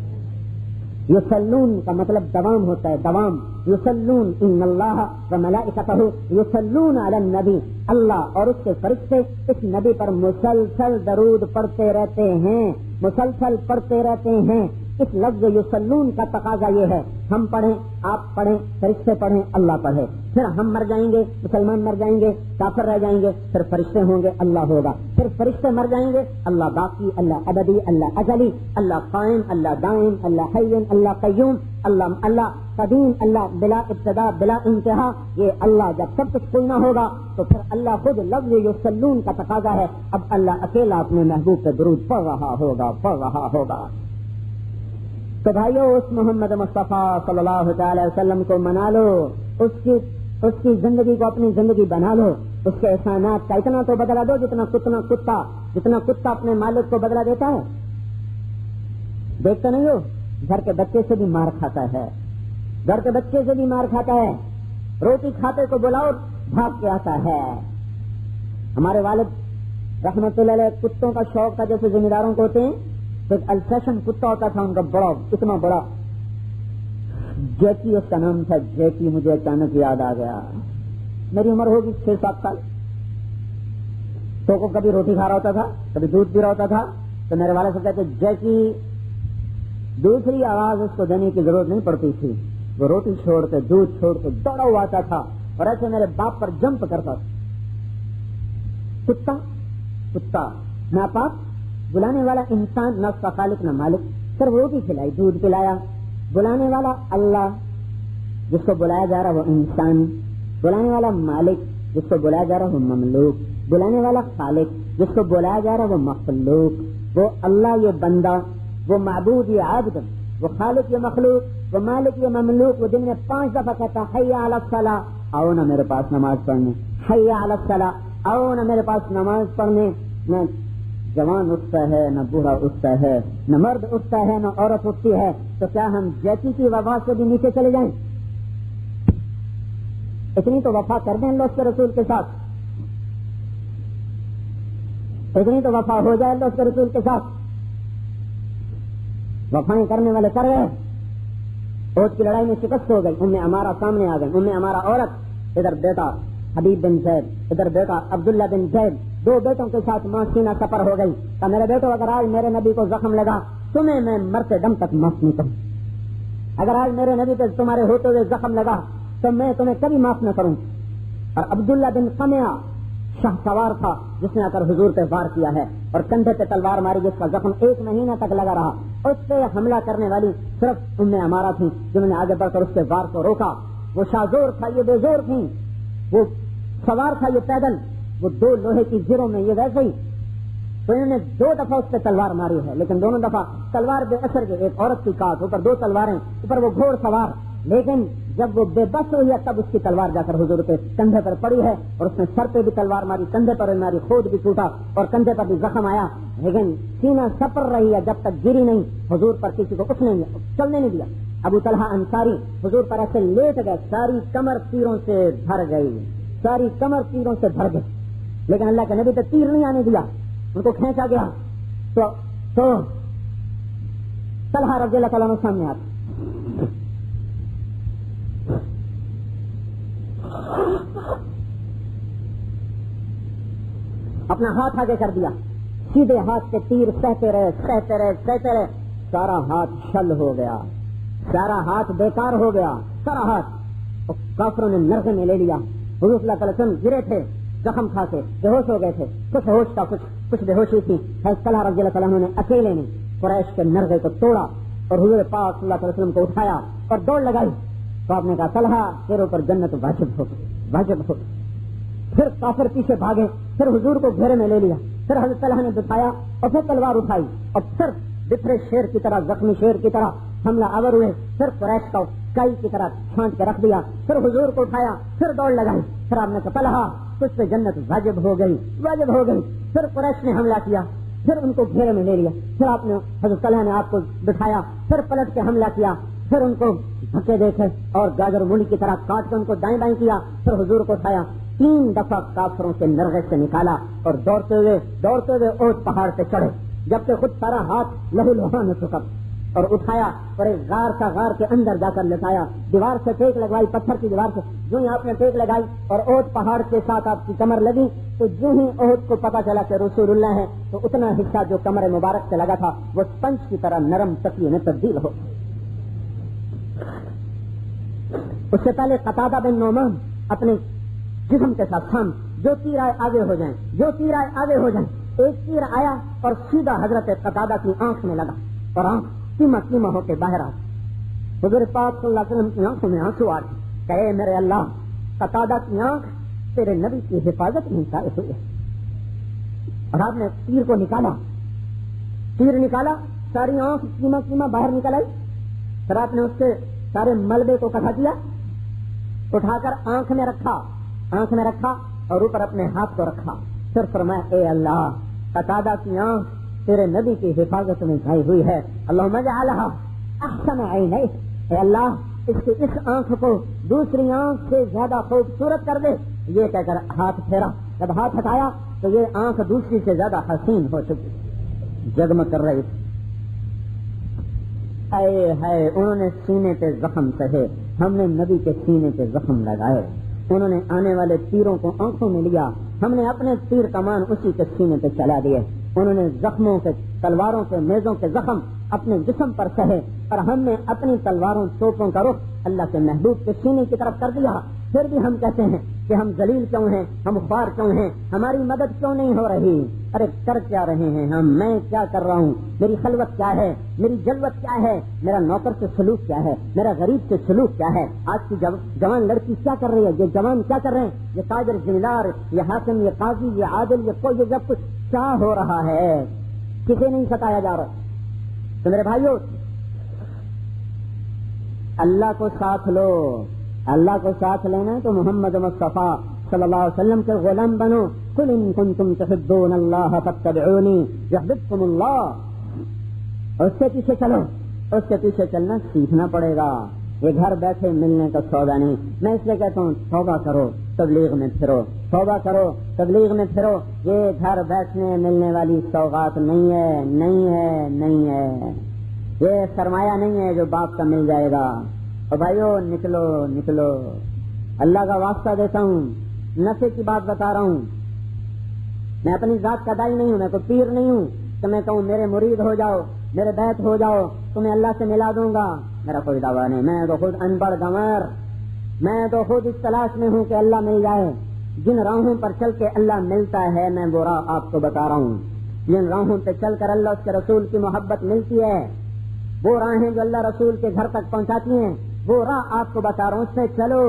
یصلون کا مطلب دوام ہوتا ہے، دوام۔ یصلون ان اللہ و ملائکتہ یصلون علی النبی، اللہ اور اس کے فرشتے اس نبی پر مسلسل درود پڑھتے رہتے ہیں، مسلسل پڑھتے رہتے ہیں۔ اس لفظ یصلون کا تقاضا یہ ہے ہم پڑھیں، آپ پڑھیں، فرشتے پڑھیں، اللہ پڑھے، پھر ہم مر جائیں گے، مسلمان مر جائیں گے، کافر رہ جائیں گے، پھر فرشتے ہوں گے، اللہ ہوگا، پھر فرشتے مر جائیں گے، اللہ باقی، اللہ ابدی، اللہ ازلی، اللہ قائم، اللہ دائم، اللہ حی، اللہ قیوم، اللہ قدیم، اللہ بلا ابتدا بلا انتہا۔ یہ اللہ جب سب کچھ کوئی نہ ہوگا تو پھر اللہ خود لفظ یصلون کا تقاضا ہے، اب اللہ اکیلا اپنے محبوب پہ درود پڑھ رہا ہوگا۔ تو بھائیو اس محمد مصطفیٰ صلی اللہ تعالی وسلم کو منا لو، اس کی زندگی کو اپنی زندگی بنا لو، اس کے احسانات کا اتنا تو بدلا دو جتنا کتا اپنے مالک کو بدلا دیتا ہے۔ دیکھتے نہیں ہو گھر کے بچے سے بھی مار کھاتا ہے، روٹی کھاتے کو بلاؤ بھاگ کے آتا ہے۔ ہمارے والد رحمت اللہ علیہ کتوں کا شوق تھا، جیسے ذمہ داروں کو ہوتے ہیں، تو ایک الفیشن کتا ہوتا تھا ان کا، بڑا، اتنا بڑا، جیکی اس کا نام تھا، جیکی۔ مجھے اچانک یاد آ گیا، میری عمر ہوگی 6-7 سال، تو کو کبھی روٹی کھا رہا ہوتا تھا، کبھی دودھ پی رہا ہوتا تھا، تو میرے والد سے کہتے جیکی، دوسری آواز اس کو دینے کی ضرورت نہیں پڑتی تھی، وہ روٹی چھوڑ کے دودھ چھوڑ کے دوڑا ہوا آتا تھا، اور ایسے میرے باپ پر جمپ کرتا تھا۔ کتا ناپاک، بلانے والا انسان، نہ اس کا خالق نہ مالک، صرف روٹی کھلائی، دودھ پلایا، بلانے والا اللہ جس کو بلایا جا رہا وہ انسان، بلانے والا مالک جس کو بلایا جا رہا وہ مملوک، بلانے والا خالق جس کو بلایا جا رہا وہ مخلوق، وہ اللہ یہ بندہ، وہ معبود یہ عبد، وہ خالق یہ مخلوق، وہ مالک یہ مملوک۔ وہ دن میں 5 دفعہ کہتا حی علی الصلاۃ، آؤ نا میرے پاس نماز پڑھنے، حی علی الصلاۃ، آؤ نا میرے پاس نماز پڑھنے۔ نہ جوان اٹھتا ہے، نہ بوڑھا اٹھتا ہے، نہ مرد اٹھتا ہے، نہ عورت اٹھتی ہے، تو کیا ہم جیسی کی وفا سے بھی نیچے چلے جائیں؟ اتنی تو وفا کر دیں اللہ اس کے رسول کے ساتھ، اتنی تو وفا ہو جائے اللہ اس کے رسول کے ساتھ۔ وفائیں کرنے والے کر گئے، احد کی لڑائی میں شکست ہو گئی، ام عمارہ سامنے آ گئی، ام عمارہ عورت، ادھر بیٹا حبیب بن زید، ادھر بیٹا عبداللہ بن زید، دو بیٹوں کے ساتھ ماں سینہ سفر ہو گئی. کہ میرے بیٹو اگر آج میرے نبی کو زخم لگا تمہیں میں مرتے دم تک معاف نہیں کروں، اگر آج میرے نبی پہ تمہارے ہوتے ہوئے زخم لگا تو میں تمہیں کبھی معاف نہ کروں. اور عبداللہ بن قمیہ شاہ سوار تھا جس نے آ کر حضور پہ وار کیا ہے اور کندھے پہ تلوار ماری جس کا زخم 1 مہینہ تک لگا رہا. اس پہ حملہ کرنے والی صرف ام عمارہ تھی جنہوں نے آگے بڑھ کر اس کے وار کو روکا. وہ شاہزور تھا، یہ بے زور تھی، وہ سوار تھا، یہ پیدل، وہ 2 لوہے کی زروں میں، یہ ویسے ہی. تو انہوں نے 2 دفعہ اس پہ تلوار ماری ہے، لیکن دونوں دفعہ تلوار بے اثر کے، ایک عورت کی کاٹ، اوپر 2 تلواریں، اوپر وہ گھوڑ سوار. لیکن جب وہ بے بس ہوئی ہے تب اس کی تلوار جا کر حضور پہ کندھے پر پڑی ہے اور اس نے سر پہ بھی تلوار ماری، کندھے پر ماری، خود بھی ٹوٹا اور کندھے پر بھی زخم آیا. لیکن سینہ سپر رہی ہے جب تک گری نہیں. حضور پر کسی کو اٹھنے چلنے نہیں دیا. ابو طلحہ انصاری حضور پر ایسے لیٹ گئے، ساری کمر تیروں سے بھر گئی، ساری کمر تیروں سے بھر گئی، لیکن اللہ کے نبی پہ تیر نہیں آنے دیا، ان کو کھینچا گیا. تو طلحہ رضی اللہ تعالیٰ عنہ سامنے آتے، اپنا ہاتھ آگے کر دیا، سیدھے ہاتھ کے تیر سہتے رہے، سارا ہاتھ شل ہو گیا، سارا ہاتھ بیکار ہو گیا، سارا ہاتھ کافروں نے نرغے میں لے لیا. حضور صلی اللہ علیہ وسلم گرے تھے، زخم کھا کے بے ہوش ہو گئے تھے، کچھ ہوش تھا، کچھ بے ہوشی تھی. طلحہ رضی اللہ تعالیٰ عنہ نے اکیلے نے قریش کے نرغے کو توڑا اور حضور پاک صلی اللہ علیہ وسلم کو اٹھایا اور دوڑ لگائی. تو آپ نے کہا طلحہ تیرے اوپر جنت واجب ہو. پھر کافر پیچھے بھاگے، پھر حضور کو گھیرے میں لے لیا، پھر حضرت طلحہ نے بتایا اور پھر تلوار اٹھائی اور پھر بکھرے شیر کی طرح، زخمی شیر کی طرح حملہ آور ہوئے. پھر قریش کو کئی کی طرح چھانٹ کے رکھ دیا، پھر حضور کو اٹھایا، پھر دوڑ لگائی. پھر آپ نے کہا طلحہ تجھ پہ جنت واجب ہو گئی. پھر قریش نے حملہ کیا، پھر ان کو گھیرے میں لے لیا. پھر آپ نے حضرت طلحہ نے آپ کو بٹھایا، پھر پلٹ کے حملہ کیا، پھر ان کو دھکے دیکھے اور گاجر مولی کی طرح کاٹ کے ان کو دائیں بائیں کیا. پھر حضور کو اٹھایا، 3 دفعہ کافروں کے نرغے سے نکالا اور دوڑتے ہوئے احد پہاڑ پہ چڑھے، جبکہ خود سارا ہاتھ لہو لہان ہو چکا، اور اٹھایا اور ایک غار کے اندر جا کر لٹایا. دیوار سے ٹیک لگوائی، پتھر کی دیوار سے جو ہی آپ نے ٹیک لگائی اور احد پہاڑ کے ساتھ آپ کی کمر لگی، تو جو ہی احد کو پتا چلا کہ رسول اللہ ہے تو اتنا حصہ جو کمر مبارک سے لگا تھا وہ سپنج کی طرح نرم تکیے میں تبدیل ہو. اس سے پہلے قتادہ بن نعمان اپنے جسم کے ساتھ تھام، جو تیر آئے آگے ہو جائیں. ایک تیر آیا اور سیدھا حضرت قتادہ کی آنکھ میں لگا اور آنکھ کیما ہو کے باہر آ. حضور پاک صلی اللہ علیہ وسلم کی آنکھوں میں آنسو آ گئے. کہے میرے اللہ، قتادہ کی آنکھ تیرے نبی کی حفاظت میں ثابت ہوئی ہے. اور آپ نے تیر کو نکالا، ساری آنکھ کیما باہر نکل آئی. پھر آپ نے اس کے سارے ملبے کو اکٹھا کیا، اٹھا کر آنکھ میں رکھا اور اوپر اپنے ہاتھ کو رکھا. پھر فرمایا اے اللہ، قتادہ کی آنکھ تیرے نبی کی حفاظت میں ڈھائی ہوئی ہے. اللہم اجعلھا احسن عینیہ، اے اللہ اس آنکھ کو دوسری آنکھ سے زیادہ خوبصورت کر دے. یہ کہہ کر ہاتھ پھیرا، جب ہاتھ ہٹایا تو یہ آنکھ دوسری سے زیادہ حسین ہو چکی، جگمگ کر رہی تھی. اے انہوں نے سینے پہ زخم سہے، ہم نے نبی کے سینے پہ زخم لگائے. انہوں نے آنے والے تیروں کو آنکھوں میں لیا، ہم نے اپنے تیر کمان اسی کے سینے پہ چلا دیے. انہوں نے زخموں کے، تلواروں کے، نیزوں کے زخم اپنے جسم پر سہے اور ہم نے اپنی تلواروں، توپوں کا رخ اللہ کے محبوب کے سینے کی طرف کر دیا. پھر بھی ہم کہتے ہیں کہ ہم ذلیل کیوں ہیں، ہم خوار کیوں ہیں، ہماری مدد کیوں نہیں ہو رہی. ارے کر کیا رہے ہیں ہم؟ میں کیا کر رہا ہوں؟ میری خلوت کیا ہے؟ میری جلوت کیا ہے؟ میرا نوکر سے سلوک کیا ہے؟ میرا غریب سے سلوک کیا ہے؟ آج کی جوان لڑکی کیا کر رہی ہے؟ یہ جوان کیا کر رہے ہیں؟ یہ تاجر، زمیندار، یہ حاکم، یہ قاضی، یہ عادل، یہ کوئی جب کچھ کیا ہو رہا ہے؟ کسے نہیں ستایا جا رہا. تو میرے بھائیوں، اللہ کو ساتھ لو. اللہ کو ساتھ لینا تو محمد مصطفیٰ صلی اللہ علیہ وسلم کے غلام بنو. قل ان کنتم تحبون اللہ فاتبعونی یحببکم اللہ. اس کے پیچھے چلو، اس کے پیچھے چلنا سیکھنا پڑے گا. یہ گھر بیٹھے ملنے کا سودا نہیں. میں اس لیے کہتا ہوں توبہ کرو، تبلیغ میں پھرو، توبہ کرو، تبلیغ میں پھرو. یہ گھر بیٹھنے ملنے والی سوغات نہیں ہے. یہ سرمایہ نہیں ہے جو باپ کا مل جائے گا. اور بھائیو نکلو نکلو، اللہ کا واسطہ دیتا ہوں، نفع کی بات بتا رہا ہوں، میں اپنی ذات کا دائی نہیں ہوں، میں کوئی پیر نہیں ہوں کہ میں کہوں میرے مرید ہو جاؤ، میرے بیعت ہو جاؤ، تمہیں اللہ سے ملا دوں گا، میرا کوئی دعویٰ نہیں، میں تو خود ان پڑھ گنور، میں تو خود اس تلاش میں ہوں کہ اللہ مل جائے، جن راہوں پر چل کے اللہ ملتا ہے میں وہ راہ آپ کو بتا رہا ہوں، جن راہوں پہ چل کر اللہ اس کے رسول کی محبت ملتی ہے، وہ راہیں جو اللہ رسول کے گھر تک پہنچاتی ہیں، وہ راہ آپ کو بتا رہا ہوں، اس سے چلو،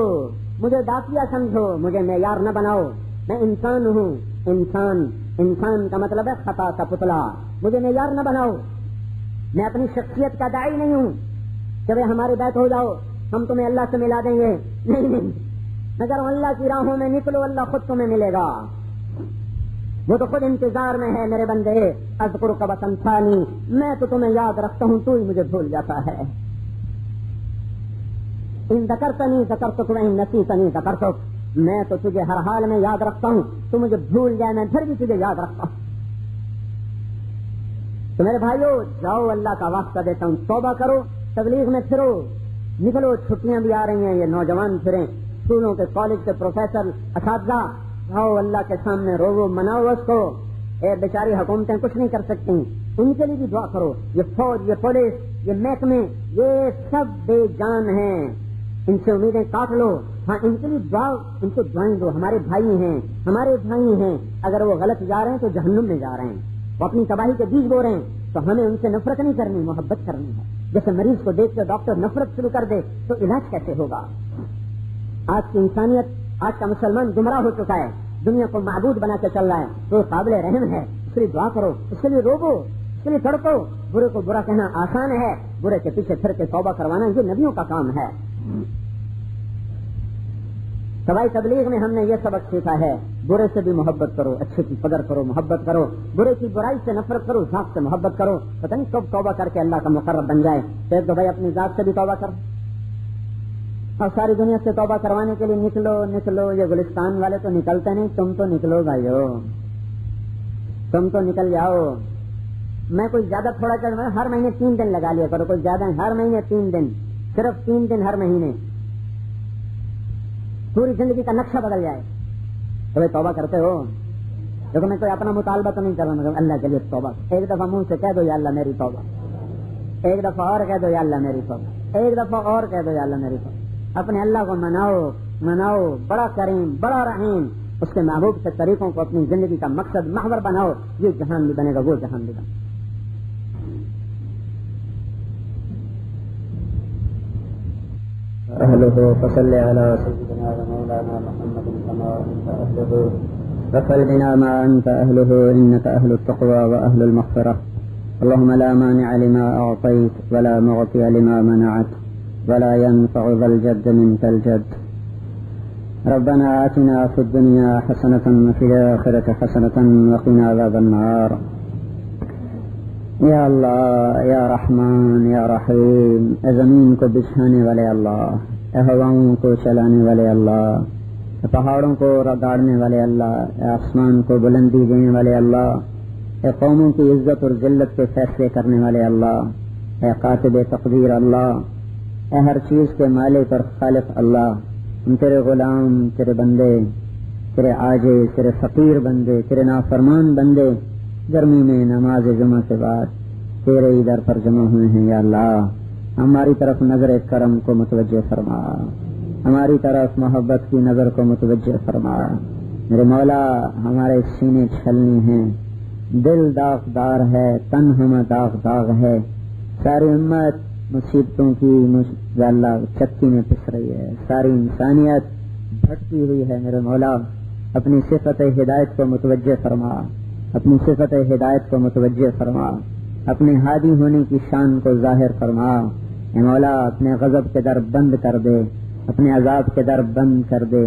مجھے ڈاکیا سمجھو، مجھے معیار نہ بناؤ، میں انسان ہوں، انسان کا مطلب ہے خطا کا پتلا، مجھے معیار نہ بناؤ، میں اپنی شخصیت کا داعی نہیں ہوں کہ ہماری بیعت ہو جاؤ ہم تمہیں اللہ سے ملا دیں گے، نہیں، مگر اللہ کی راہوں میں نکلو، اللہ خود تمہیں ملے گا، وہ تو خود انتظار میں ہے، میرے بندے اذکرک وتنسانی، میں تو تمہیں یاد رکھتا ہوں، تو ہی مجھے بھول جاتا ہے، ان ذکرتنی ذکرتک وان نسیتنی ذکرتک، میں تو تجھے ہر حال میں یاد رکھتا ہوں، تو مجھے بھول جائے میں پھر بھی تجھے یاد رکھتا ہوں۔ تو میرے بھائیو جاؤ، اللہ کا واسطہ دیتا ہوں، توبہ کرو، تبلیغ میں پھرو، نکلو، چھٹیاں بھی آ رہی ہیں، یہ نوجوان پھریں، اسکولوں کے کالج کے پروفیسر اساتذہ، جاؤ اللہ کے سامنے رو مناؤ اس کو، اے بیچاری حکومتیں کچھ نہیں کر سکتی، ان کے لیے بھی دعا کرو، یہ فوج، یہ پولیس، یہ محکمے، یہ سب بے جان ہیں، ان سے امیدیں کاٹ لو، ہاں ان کے لیے دعا، ان کو دعائیں دو، ہمارے بھائی ہیں، اگر وہ غلط جا رہے ہیں تو جہنم میں جا رہے ہیں، وہ اپنی تباہی کے بیج بو رہے ہیں، تو ہمیں ان سے نفرت نہیں کرنی، محبت کرنی ہے۔ جیسے مریض کو دیکھ کر ڈاکٹر نفرت شروع کر دے تو علاج کیسے ہوگا؟ آج کی انسانیت، آج کا مسلمان گمراہ ہو چکا ہے، دنیا کو معبود بنا کے چل رہا ہے، تو قابل رحم ہے، اس کے لیے دعا کرو، اس کے لیے روبو، اس کے لیے تڑپو، برے کو برا کہنا آسان ہے، برے کے پیچھے پھر کے توبہ کروانا یہ نبیوں کا کام ہے۔ سوائی تبلیغ میں ہم نے یہ سبق سیکھا ہے، برے سے بھی محبت کرو، اچھے کی قدر کرو، محبت کرو، برے کی برائی سے نفرت کرو، ذات سے محبت کرو، پتہ نہیں کب توبہ کر کے اللہ کا مقرب بن جائے۔ پھر تو بھائی اپنی ذات سے بھی توبہ کرو، اور ساری دنیا سے توبہ کروانے کے لیے نکلو، یہ گلستان والے تو نکلتے نہیں، تم تو نکلو بھائیو، تم تو نکل جاؤ۔ میں کوئی زیادہ تھوڑا کر، ہر مہینے 3 دن لگا لیا کرو، کوئی زیادہ ہر مہینے 3 دن، صرف 3 دن ہر مہینے، پوری زندگی کا نقشہ بدل جائے۔ تو توبہ کرتے ہو؟ دیکھو میں کوئی اپنا مطالبہ تو نہیں کر رہا، مگر اللہ کے لیے توبہ، ایک دفعہ منہ سے کہہ دو یا اللہ میری توبہ، ایک دفعہ اور کہہ دو یا اللہ میری توبہ، ایک دفعہ اور کہہ دو یا اللہ میری توبہ۔ اپنے اللہ کو مناؤ، بڑا کریم، بڑا رحیم، اس کے محبوب سے طریقوں کو اپنی زندگی کا مقصد محور بناؤ، یہ جہان بھی بنے گا، وہ جہان بھی بنے گا۔ أهله فصل على سيدنا ومولانا محمد كما أنت أهله وفل بنا ما أنت أهله إنك أهل التقوى وأهل المغفرة اللهم لا مانع لما أعطيت ولا معطي لما منعت ولا ينفع ذا الجد منك الجد ربنا آتنا في الدنيا حسنة وفي الآخرة حسنة وقنا عذاب النار یا اللہ، یا رحمان، یا رحیم، اے زمین کو بچھانے والے اللہ، اے ہواؤں کو چلانے والے اللہ، اے پہاڑوں کو گاڑنے والے اللہ، اے آسمان کو بلندی دینے والے اللہ، اے قوموں کی عزت اور ذلت کے فیصلے کرنے والے اللہ، اے قاتل تقدیر اللہ، اے ہر چیز کے مالک اور خالق اللہ، ہم تیرے غلام، تیرے بندے، تیرے عاجز، تیرے فقیر بندے، تیرے نافرمان بندے، گرمی میں نماز جمعہ کے بعد تیرے ہی در پر جمع ہوئے ہیں، یا اللہ ہماری طرف نظر کرم کو متوجہ فرما، ہماری طرف محبت کی نظر کو متوجہ فرما، میرے مولا ہمارے سینے چھلنے ہیں، دل داغدار ہے، تن ہم داغ ہے، ساری امت مصیبتوں کی یا اللہ چکی میں پس رہی ہے، ساری انسانیت بھٹکی ہوئی ہے، میرے مولا اپنی صفت ہدایت کو متوجہ فرما، اپنی صفت ہدایت کو متوجہ فرما، اپنے ہادی ہونے کی شان کو ظاہر فرما، اے مولا اپنے غضب کے در بند کر دے، اپنے عذاب کے در بند کر دے،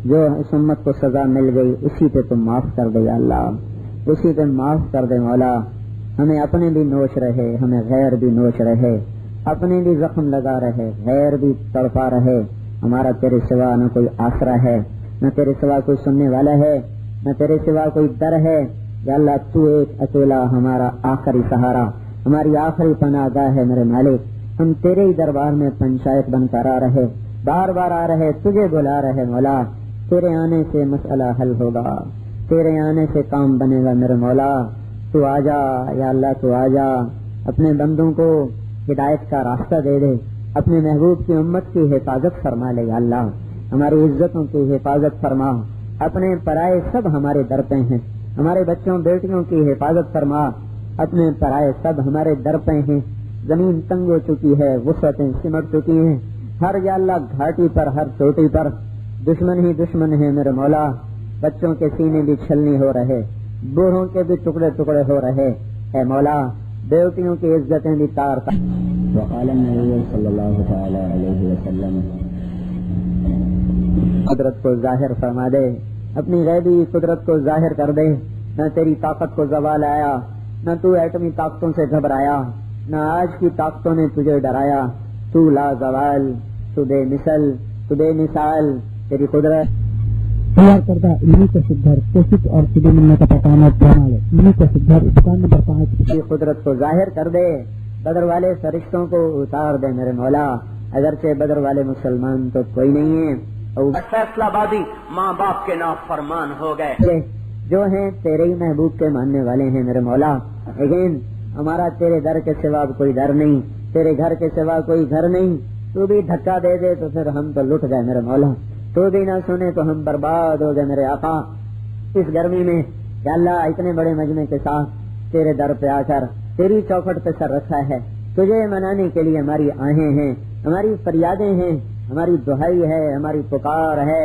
جو اس امت کو سزا مل گئی اسی پہ تم معاف کر دے یا اللہ، اسی پہ معاف کر دے مولا، ہمیں اپنے بھی نوش رہے، ہمیں غیر بھی نوش رہے، اپنے بھی زخم لگا رہے، غیر بھی تڑپا رہے، ہمارا تیرے سوا نہ کوئی آسرا ہے، نہ تیرے سوا کوئی سننے والا ہے، نہ تیرے سوا کوئی در ہے، یا اللہ تو ایک اکیلا ہمارا آخری سہارا، ہماری آخری پناہ گاہ ہے میرے مالک، ہم تیرے ہی دربار میں پنچایت بن کر آ رہے، بار بار آ رہے، تجھے بلا رہے مولا، تیرے آنے سے مسئلہ حل ہوگا، تیرے آنے سے کام بنے گا میرے مولا، تو آ جا یا اللہ، تو آ جا، اپنے بندوں کو ہدایت کا راستہ دے دے، اپنے محبوب کی امت کی حفاظت فرما لے یا اللہ، ہماری عزتوں کی حفاظت فرما، اپنے پرائے سب ہمارے در پہ ہیں، ہمارے بچوں بیٹیوں کی حفاظت فرما، اپنے پرائے سب ہمارے در پہ ہیں، زمین تنگ ہو چکی ہے، وسعتیں سمٹ چکی ہیں، ہر یا اللہ گھاٹی پر، ہر چوٹی پر دشمن ہی دشمن ہے میرے مولا، بچوں کے سینے بھی چھلنی ہو رہے، بوڑھوں کے بھی ٹکڑے ٹکڑے ہو رہے، اے مولا بیوٹیوں کی عزتیں بھی تار وقال النبی صلی اللہ تعالی علیہ وسلم، قدرت کو ظاہر فرما دے، اپنی غیبی قدرت کو ظاہر کر دے، نہ تیری طاقت کو زوال آیا، نہ تو ایٹمی طاقتوں سے گھبرایا، نہ آج کی طاقتوں نے تجھے ڈرایا، تو لا زوال، تو بے مثل، تو بے مثال، تیری قدرت تیار کردہ علمی کا سدھر کوشش اور سیدھی ملنے کا پیغام بنا لے، علمی کا سدھر دکان نمبر 5 کی قدرت کو ظاہر کر دے، بدر والے فرشتوں کو اتار دے میرے مولا، اگرچہ بدر والے مسلمان تو کوئی نہیں ہے، فیصلہ بازی ماں باپ کے نافرمان ہو گئے، جو ہیں تیرے ہی محبوب کے ماننے والے ہیں میرے مولا، لیکن ہمارا تیرے در کے سوا کوئی در نہیں، تیرے گھر کے سوا کوئی گھر نہیں، تو بھی دھکا دے دے تو پھر ہم تو لٹ گئے میرے مولا، تو بھی نہ سنے تو ہم برباد ہو گئے میرے آقا، اس گرمی میں یا اللہ اتنے بڑے مجمع کے ساتھ تیرے در پہ آ کر تیری چوکھٹ پہ سر رکھا ہے، تجھے منانے کے لیے ہماری آہیں ہیں، ہماری فریادیں ہیں، ہماری دہائی ہے، ہماری پکار ہے،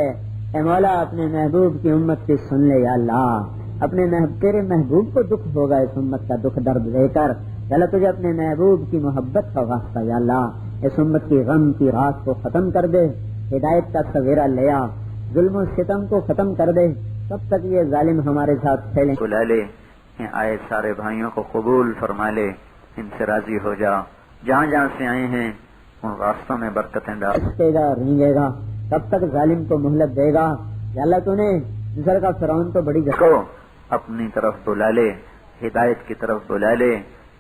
اے مولا اپنے محبوب کی امت کی سن لے یا اللہ، اپنے تیرے محبوب کو دکھ ہوگا اس امت کا دکھ درد لے کر، یا اللہ تجھے اپنے محبوب کی محبت کا واسطہ یا اللہ اس امت کی غم کی رات کو ختم کر دے، ہدایت کا سویرا لیا، ظلم و ستم کو ختم کر دے، تب تک یہ ظالم ہمارے ساتھ پھیلیں، بلا لے آئے سارے بھائیوں کو قبول فرما لے، ان سے راضی ہو جا، جہاں جہاں سے آئے ہیں ان راستوں میں برکتیں ڈال، رستے گا رینگے گا، تب تک ظالم کو مہلت دے گا، یا اللہ تو نے مصر کا فرعون تو بڑی کو اپنی طرف بلا لے، ہدایت کی طرف بلا لے،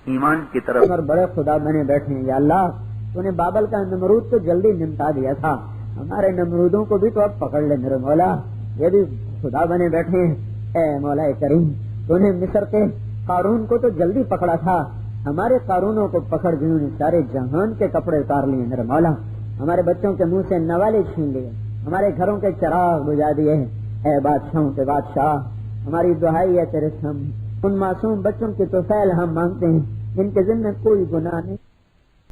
ایمان کی طرف، اور بڑے خدا بنے بیٹھے ہیں یا اللہ، تو نے بابل کا نمرود تو جلدی نمٹا دیا تھا، ہمارے نمرودوں کو بھی تو اب پکڑ لے میرے مولا، یہ بھی خدا بنے بیٹھے ہیں، اے مولا کریم تو نے مصر کے قارون کو تو جلدی پکڑا تھا، ہمارے قارونوں کو پکڑ جنہوں نے سارے جہان کے کپڑے اتار لیے میرے مولا، ہمارے بچوں کے منہ سے نوالے چھین لیے، ہمارے گھروں کے چراغ بجھا دیے، اے بادشاہوں کے بادشاہ ہماری دعائی ہے تیرے سامنے، ان معصوم بچوں کی توفیل ہم مانگتے ہیں جن کے ذمہ کوئی گناہ نہیں۔